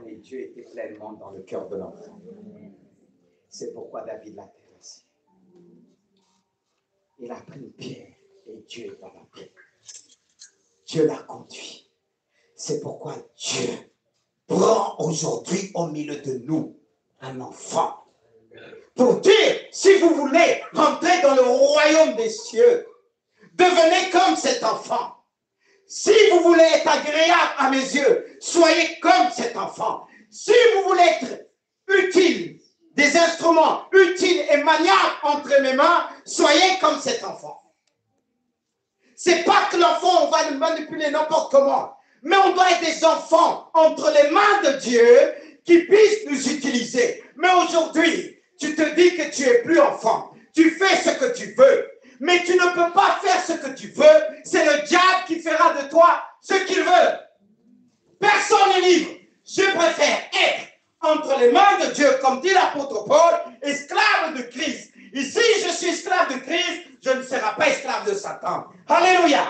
Mais Dieu était pleinement dans le cœur de l'enfant. C'est pourquoi David l'a terrassé. Il a pris une pierre et Dieu est dans la pierre. Dieu l'a conduit. C'est pourquoi Dieu prend aujourd'hui au milieu de nous un enfant. Pour dire, si vous voulez rentrer dans le royaume des cieux, devenez comme cet enfant. Si vous voulez être agréable à mes yeux, soyez comme cet enfant. Si vous voulez être utile, des instruments utiles et maniables entre mes mains, soyez comme cet enfant. C'est pas que l'enfant, on va le manipuler n'importe comment, mais on doit être des enfants entre les mains de Dieu qui puissent nous utiliser. Mais aujourd'hui, tu te dis que tu es plus enfant. Tu fais ce que tu veux. Mais tu ne peux pas faire ce que tu veux. C'est le diable qui fera de toi ce qu'il veut. Personne n'est libre. Je préfère être entre les mains de Dieu, comme dit l'apôtre Paul, esclave de Christ. Ici, je suis esclave de Christ. Je ne serai pas esclave de Satan. Alléluia.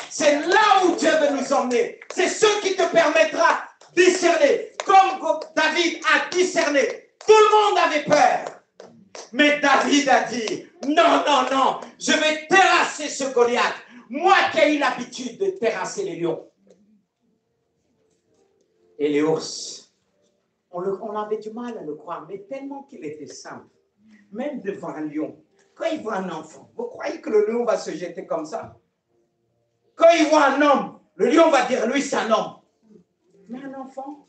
C'est là où Dieu veut nous emmener. C'est ce qui te permettra de discerner. Comme David a discerné. Tout le monde avait peur. Mais David a dit, non, non, non, je vais terrasser ce Goliath. Moi qui ai eu l'habitude de terrasser les lions. Et les ours, on avait du mal à le croire, mais tellement qu'il était simple. Même devant un lion, quand il voit un enfant, vous croyez que le lion va se jeter comme ça? Quand il voit un homme, le lion va dire, lui c'est un homme. Mais un enfant,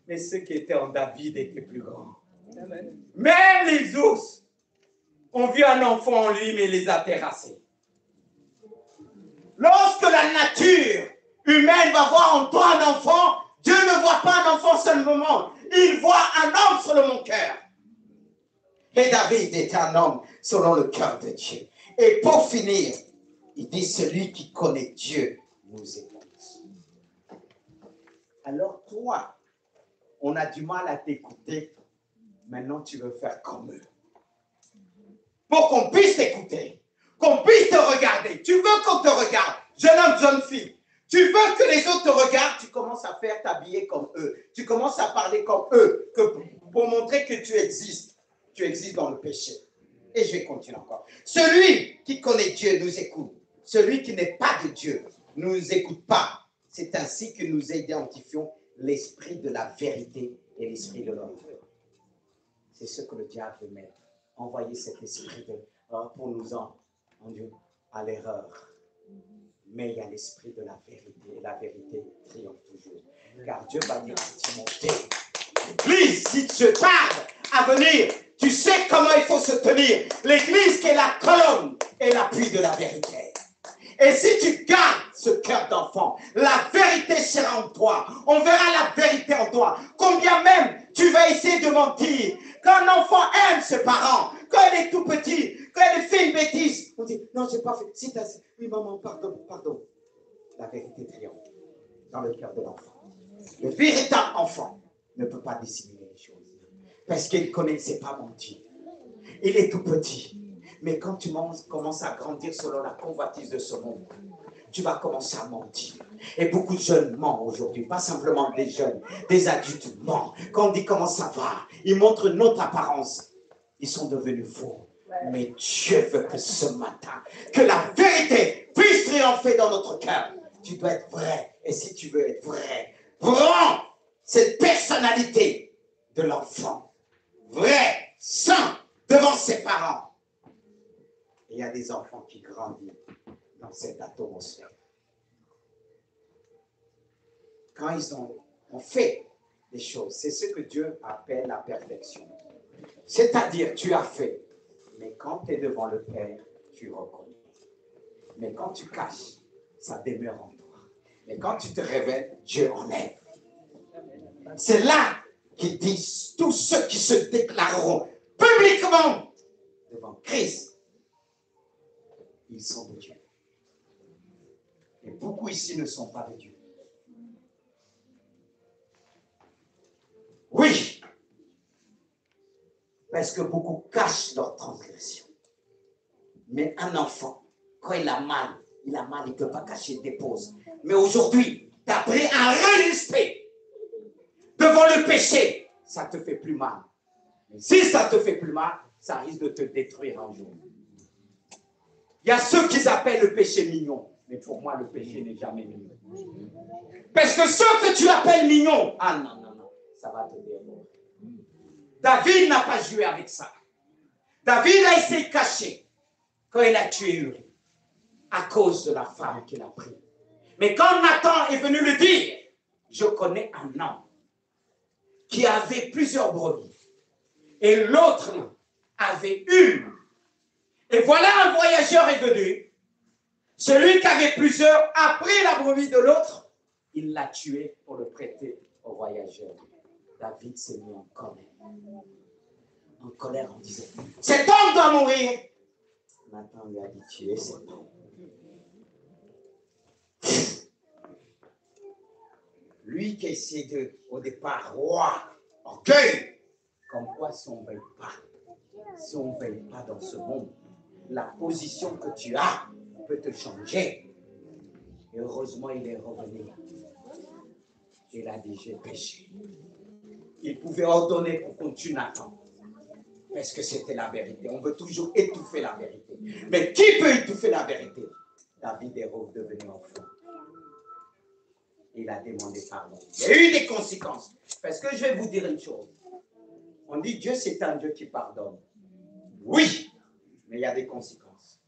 mais ceux qui étaient en David étaient plus grands. Amen. Même les ours ont vu un enfant en lui, mais les a terrassés. Lorsque la nature humaine va voir en toi un enfant, Dieu ne voit pas un enfant seulement, il voit un homme selon mon cœur. Et David est un homme selon le cœur de Dieu. Et pour finir, il dit, celui qui connaît Dieu nous écoute. Alors toi, on a du mal à t'écouter. Maintenant, tu veux faire comme eux. Pour qu'on puisse t'écouter, qu'on puisse te regarder. Tu veux qu'on te regarde, jeune homme, jeune fille. Tu veux que les autres te regardent, tu commences à faire t'habiller comme eux. Tu commences à parler comme eux, pour montrer que tu existes. Tu existes dans le péché. Et je vais continuer encore. Celui qui connaît Dieu nous écoute. Celui qui n'est pas de Dieu ne nous écoute pas. C'est ainsi que nous identifions l'esprit de la vérité et l'esprit de l'homme. C'est ce que le diable veut mettre. Envoyer cet esprit pour nous enduire à l'erreur. Mais il y a l'esprit de la vérité. Et la vérité triomphe toujours. Car Dieu va dire à Timothée, l'Église, si je tarde à venir, tu sais comment il faut se tenir. L'Église qui est la colonne et l'appui de la vérité. Et si tu gardes ce cœur d'enfant, la vérité sera en toi. On verra la vérité en toi. Combien même tu vas essayer de mentir. Quand un enfant aime ses parents, quand il est tout petit, quand il fait une bêtise, on dit, non, j'ai pas fait. Si t'as... Oui, maman, pardon, pardon. La vérité triomphe dans le cœur de l'enfant. Le véritable enfant ne peut pas dissimuler les choses. Parce qu'il connaît, c'est pas mentir. Il est tout petit. Mais quand tu commences à grandir selon la convoitise de ce monde, tu vas commencer à mentir. Et beaucoup de jeunes mentent aujourd'hui, pas simplement des jeunes, des adultes mentent. Quand on dit comment ça va, ils montrent une autre apparence. Ils sont devenus faux. Mais Dieu veut que ce matin, que la vérité puisse triompher dans notre cœur. Tu dois être vrai. Et si tu veux être vrai, prends cette personnalité de l'enfant. vrai, saint, devant ses parents. Et il y a des enfants qui grandissent dans cette atmosphère. Quand ils ont fait des choses, c'est ce que Dieu appelle la perfection. C'est-à-dire, tu as fait, mais quand tu es devant le Père, tu reconnais. Mais quand tu caches, ça demeure en toi. Mais quand tu te révèles, Dieu enlève. C'est là qu'ils disent, tous ceux qui se déclareront publiquement devant Christ, ils sont de Dieu. Et beaucoup ici ne sont pas de Dieu. Oui, parce que beaucoup cachent leur transgression. Mais un enfant, quand il a mal, il ne peut pas cacher, il dépose. Mais aujourd'hui, tu as pris un résister devant le péché, ça te fait plus mal. Mais si ça te fait plus mal, ça risque de te détruire un jour. Il y a ceux qui appellent le péché mignon. Mais pour moi, le péché n'est jamais mignon. Parce que ceux que tu appelles mignons, ah non, non, non, ça va te dévorer. David n'a pas joué avec ça. David a essayé de cacher quand il a tué Uri à cause de la femme qu'il a prise. Mais quand Nathan est venu le dire, je connais un homme qui avait plusieurs brebis et l'autre avait une. Et voilà un voyageur est venu. Celui qui avait plusieurs a pris la brebis de l'autre. Il l'a tué pour le prêter au voyageur. David s'est mis en colère. En colère, on disait, cet homme doit mourir. Nathan lui a dit, tuer cet homme. Lui qui essayait au départ roi, orgueil, comme quoi si on ne veille pas dans ce monde, la position que tu as peut te changer. Et heureusement, il est revenu. Il a dit, j'ai péché. Il pouvait ordonner pour qu'on tue Nathan. Parce que c'était la vérité. On veut toujours étouffer la vérité. Mais qui peut étouffer la vérité? David est redevenu enfant. Il a demandé pardon. Il y a eu des conséquences. Parce que je vais vous dire une chose. On dit Dieu, c'est un Dieu qui pardonne. Oui, mais il y a des conséquences.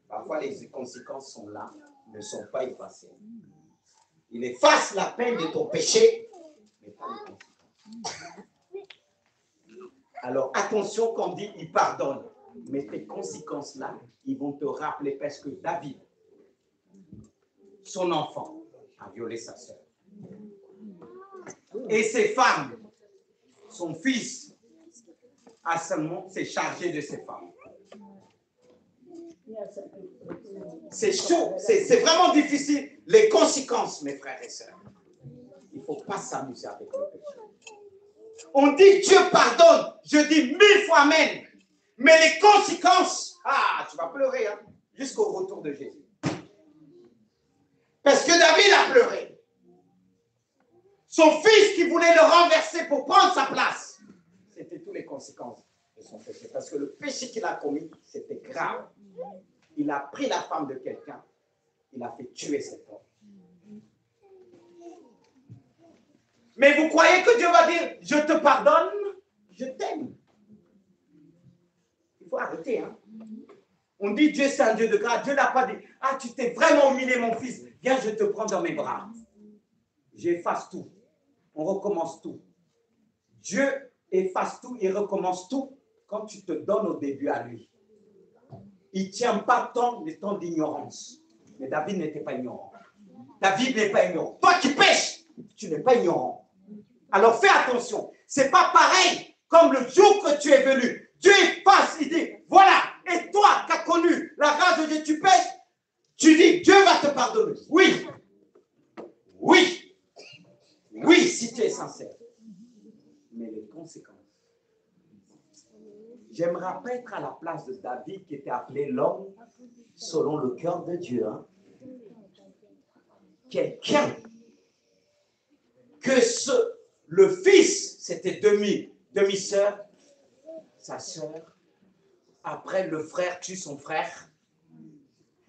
Parfois, les conséquences sont là, ne sont pas effacées. Il efface la peine de ton péché, mais pas les conséquences. Alors, attention quand on dit il pardonne. Mais tes conséquences-là, ils vont te rappeler parce que David, son enfant, a violé sa sœur. Et ses femmes, son fils, a seulement s'est chargé de ses femmes. C'est chaud, c'est vraiment difficile. Les conséquences, mes frères et sœurs. Il ne faut pas s'amuser avec le péché. On dit Dieu pardonne, je dis 1000 fois amen. Mais les conséquences, ah, tu vas pleurer hein, jusqu'au retour de Jésus. Parce que David a pleuré. Son fils qui voulait le renverser pour prendre sa place, c'était toutes les conséquences de son péché. Parce que le péché qu'il a commis, c'était grave. Il a pris la femme de quelqu'un, il a fait tuer cet homme. Mais vous croyez que Dieu va dire, je te pardonne, je t'aime. Il faut arrêter. Hein? On dit Dieu c'est un Dieu de grâce. Dieu n'a pas dit, ah tu t'es vraiment humilié mon fils, viens je te prends dans mes bras. J'efface tout. On recommence tout. Dieu efface tout et recommence tout quand tu te donnes au début à lui. Il ne tient pas tant le temps d'ignorance. Mais David n'était pas ignorant. David n'est pas ignorant. Toi qui pêches, tu n'es pas ignorant. Alors fais attention. Ce n'est pas pareil comme le jour que tu es venu. Dieu efface, il dit, voilà. Et toi qui as connu la grâce de Dieu, tu pêches. Tu dis, Dieu va te pardonner. Oui. Oui. Oui, si tu es sincère. Mais les conséquences. J'aimerais être à la place de David qui était appelé l'homme selon le cœur de Dieu. Hein. Quelqu'un que le fils, c'était demi-sœur, sa sœur. Après, le frère tue son frère.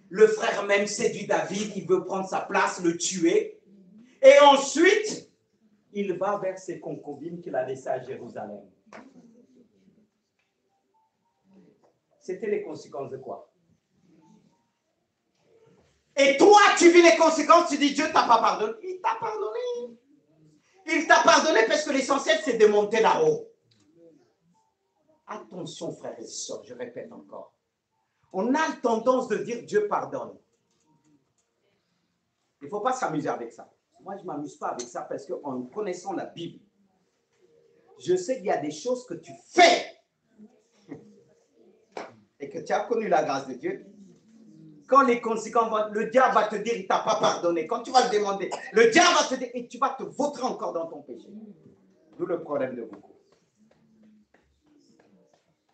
Le frère même séduit David, il veut prendre sa place, le tuer. Et ensuite, il va vers ses concubines qu'il a laissées à Jérusalem. C'était les conséquences de quoi? Et toi, tu vis les conséquences, tu dis Dieu t'a pas pardonné. Il t'a pardonné. Il t'a pardonné parce que l'essentiel, c'est de monter là-haut. Attention, frères et sœurs, je répète encore. On a tendance de dire Dieu pardonne. Il ne faut pas s'amuser avec ça. Moi, je ne m'amuse pas avec ça parce qu'en connaissant la Bible, je sais qu'il y a des choses que tu fais et que tu as connu la grâce de Dieu. Quand les conséquences vont, le diable va te dire, il ne t'a pas pardonné. Quand tu vas le demander, le diable va te dire, et tu vas te vautrer encore dans ton péché. D'où le problème de beaucoup.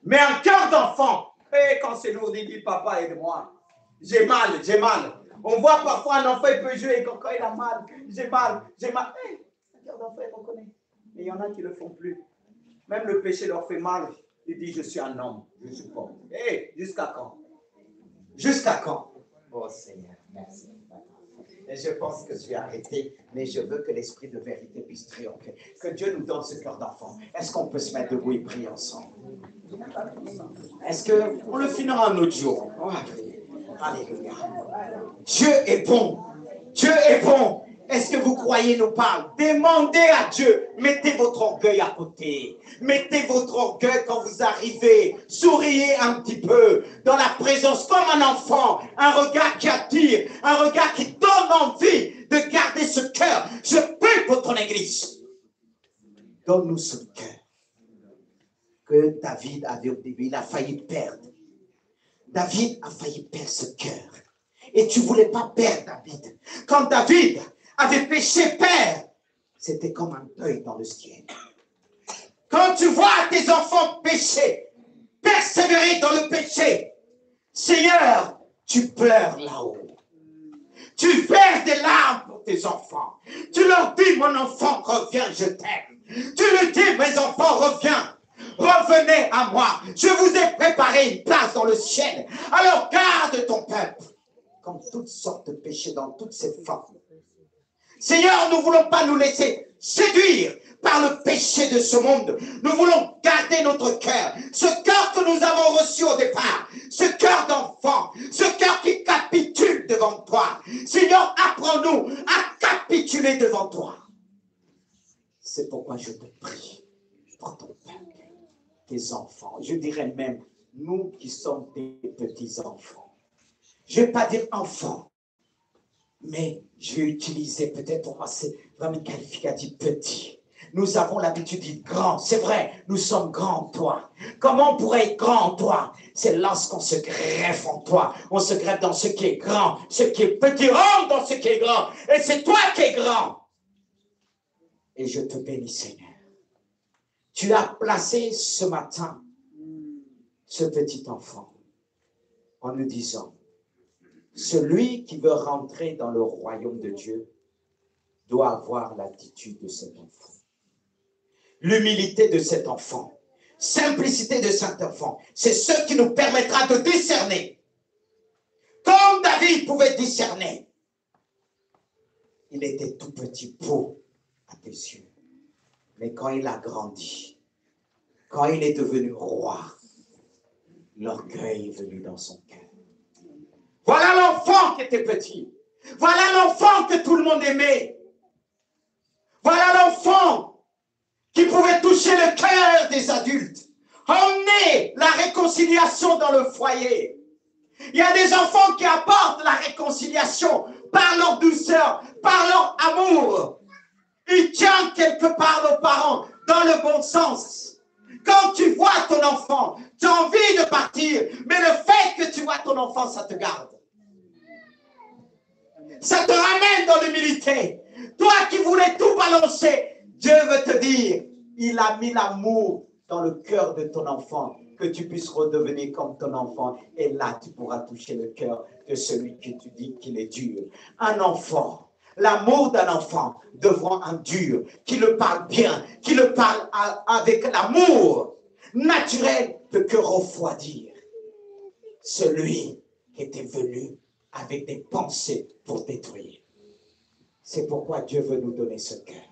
Mais un cœur d'enfant, et quand c'est lourd, il dit, papa, aide-moi. J'ai mal, j'ai mal. On voit parfois un enfant, il peut jouer, quand il a mal, j'ai mal, j'ai mal. Hey, un cœur d'enfant, il reconnaît. Mais il y en a qui ne le font plus. Même le péché leur fait mal. Il dit, je suis un homme, je suis pauvre. Hey, jusqu'à quand? Jusqu'à quand? Oh Seigneur, merci. Et je pense que je vais arrêter, mais je veux que l'esprit de vérité puisse triompher. Que Dieu nous donne ce cœur d'enfant. Est-ce qu'on peut se mettre debout et prier ensemble? Est-ce qu'on le finira un autre jour? Oh, alléluia. Dieu est bon. Dieu est bon. Est-ce que vous croyez nous parle? Demandez à Dieu. Mettez votre orgueil à côté. Mettez votre orgueil quand vous arrivez. Souriez un petit peu dans la présence comme un enfant. Un regard qui attire. Un regard qui donne envie de garder ce cœur. Je prie pour ton église. Donne-nous ce cœur que David avait au début. Il a failli perdre. David a failli perdre ce cœur. Et tu ne voulais pas perdre David. Quand David avait péché, père, c'était comme un deuil dans le ciel. Quand tu vois tes enfants pécher, persévérer dans le péché, Seigneur, tu pleures là-haut. Tu verses des larmes pour tes enfants. Tu leur dis, mon enfant, reviens, je t'aime. Tu leur dis, mes enfants, reviens. Revenez à moi. Je vous ai préparé une place dans le ciel. Alors garde ton peuple. Comme toutes sortes de péchés dans toutes ces formes. Seigneur, nous ne voulons pas nous laisser séduire par le péché de ce monde. Nous voulons garder notre cœur. Ce cœur que nous avons reçu au départ. Ce cœur d'enfant. Ce cœur qui capitule devant toi. Seigneur, apprends-nous à capituler devant toi. C'est pourquoi je te prie pour ton peuple, tes enfants. Je dirais même, nous qui sommes tes petits-enfants. Je ne vais pas dire enfants, mais je vais utiliser peut-être pour moi, c'est vraiment qualificatif petit. Nous avons l'habitude d'être grands. C'est vrai, nous sommes grands en toi. Comment on pourrait être grand en toi? C'est lorsqu'on se greffe en toi. On se greffe dans ce qui est grand. Ce qui est petit rentre dans ce qui est grand. Et c'est toi qui es grand. Et je te bénis, Seigneur. Tu as placé ce matin ce petit enfant en nous disant, celui qui veut rentrer dans le royaume de Dieu doit avoir l'attitude de cet enfant. L'humilité de cet enfant, simplicité de cet enfant, c'est ce qui nous permettra de discerner. Comme David pouvait discerner, il était tout petit, beau à tes yeux. Mais quand il a grandi, quand il est devenu roi, l'orgueil est venu dans son cœur. Voilà l'enfant qui était petit. Voilà l'enfant que tout le monde aimait. Voilà l'enfant qui pouvait toucher le cœur des adultes. Emmener la réconciliation dans le foyer. Il y a des enfants qui apportent la réconciliation par leur douceur, par leur amour. Ils tiennent quelque part nos parents dans le bon sens. Quand tu vois ton enfant, tu as envie de partir, mais le fait que tu vois ton enfant, ça te garde. Ça te ramène dans l'humilité. Toi qui voulais tout balancer, Dieu veut te dire, il a mis l'amour dans le cœur de ton enfant, que tu puisses redevenir comme ton enfant. Et là, tu pourras toucher le cœur de celui que tu dis qu'il est dur. Un enfant, l'amour d'un enfant devant un dur, qui le parle bien, qui le parle avec l'amour naturel, peut que refroidir celui qui était venu avec des pensées pour détruire. C'est pourquoi Dieu veut nous donner ce cœur.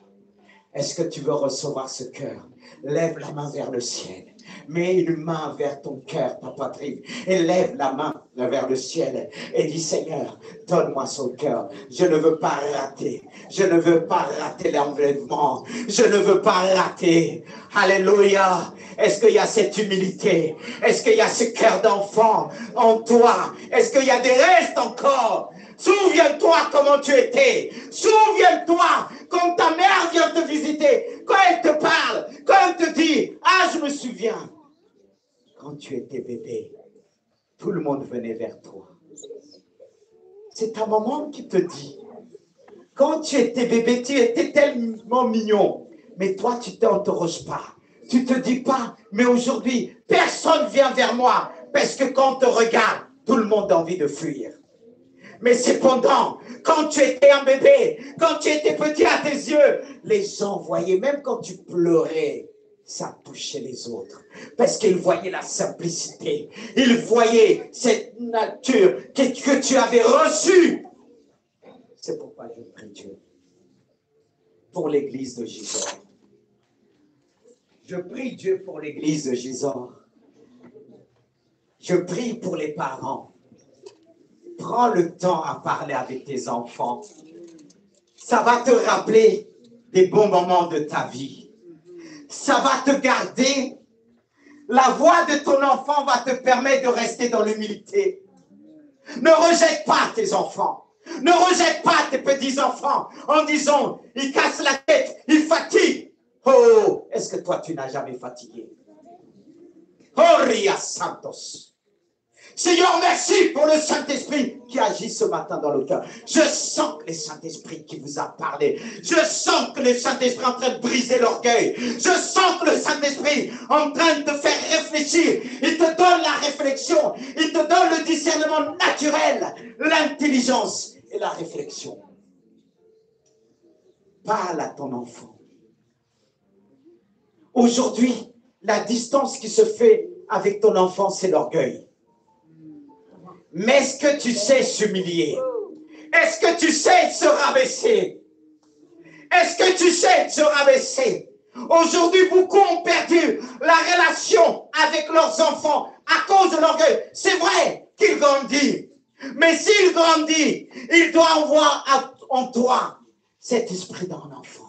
Est-ce que tu veux recevoir ce cœur? Lève la main vers le ciel. Mets une main vers ton cœur, ta poitrine, et lève la main vers le ciel et dis, Seigneur, donne-moi son cœur. Je ne veux pas rater. Je ne veux pas rater l'enlèvement. Je ne veux pas rater. Alléluia. Est-ce qu'il y a cette humilité? Est-ce qu'il y a ce cœur d'enfant en toi? Est-ce qu'il y a des restes encore? Souviens-toi comment tu étais. Souviens-toi quand ta mère vient te visiter, quand elle te parle, quand elle te dit, ah, je me souviens. Quand tu étais bébé, tout le monde venait vers toi. C'est ta maman qui te dit, quand tu étais bébé, tu étais tellement mignon, mais toi, tu t'interroges pas. Tu te dis pas, mais aujourd'hui, personne vient vers moi, parce que quand on te regarde, tout le monde a envie de fuir. Mais cependant, quand tu étais un bébé, quand tu étais petit à tes yeux, les gens voyaient, même quand tu pleurais, ça touchait les autres. Parce qu'ils voyaient la simplicité. Ils voyaient cette nature que tu avais reçue. C'est pourquoi je prie Dieu pour l'église de Gisors. Je prie Dieu pour l'église de Gisors. Je prie pour les parents. Prends le temps à parler avec tes enfants. Ça va te rappeler des bons moments de ta vie. Ça va te garder. La voix de ton enfant va te permettre de rester dans l'humilité. Ne rejette pas tes enfants. Ne rejette pas tes petits-enfants en disant, ils cassent la tête, ils fatiguent. Oh, est-ce que toi, tu n'as jamais fatigué? Oh, Ria Santos. Seigneur, merci pour le Saint-Esprit qui agit ce matin dans le cœur. Je sens que le Saint-Esprit qui vous a parlé. Je sens que le Saint-Esprit est en train de briser l'orgueil. Je sens que le Saint-Esprit est en train de te faire réfléchir. Il te donne la réflexion. Il te donne le discernement naturel, l'intelligence et la réflexion. Parle à ton enfant. Aujourd'hui, la distance qui se fait avec ton enfant, c'est l'orgueil. Mais est-ce que tu sais s'humilier? Est-ce que tu sais se rabaisser? Est-ce que tu sais se rabaisser? Aujourd'hui, beaucoup ont perdu la relation avec leurs enfants à cause de l'orgueil. C'est vrai qu'il grandit. Mais s'il grandit, il doit avoir en toi cet esprit d'un enfant.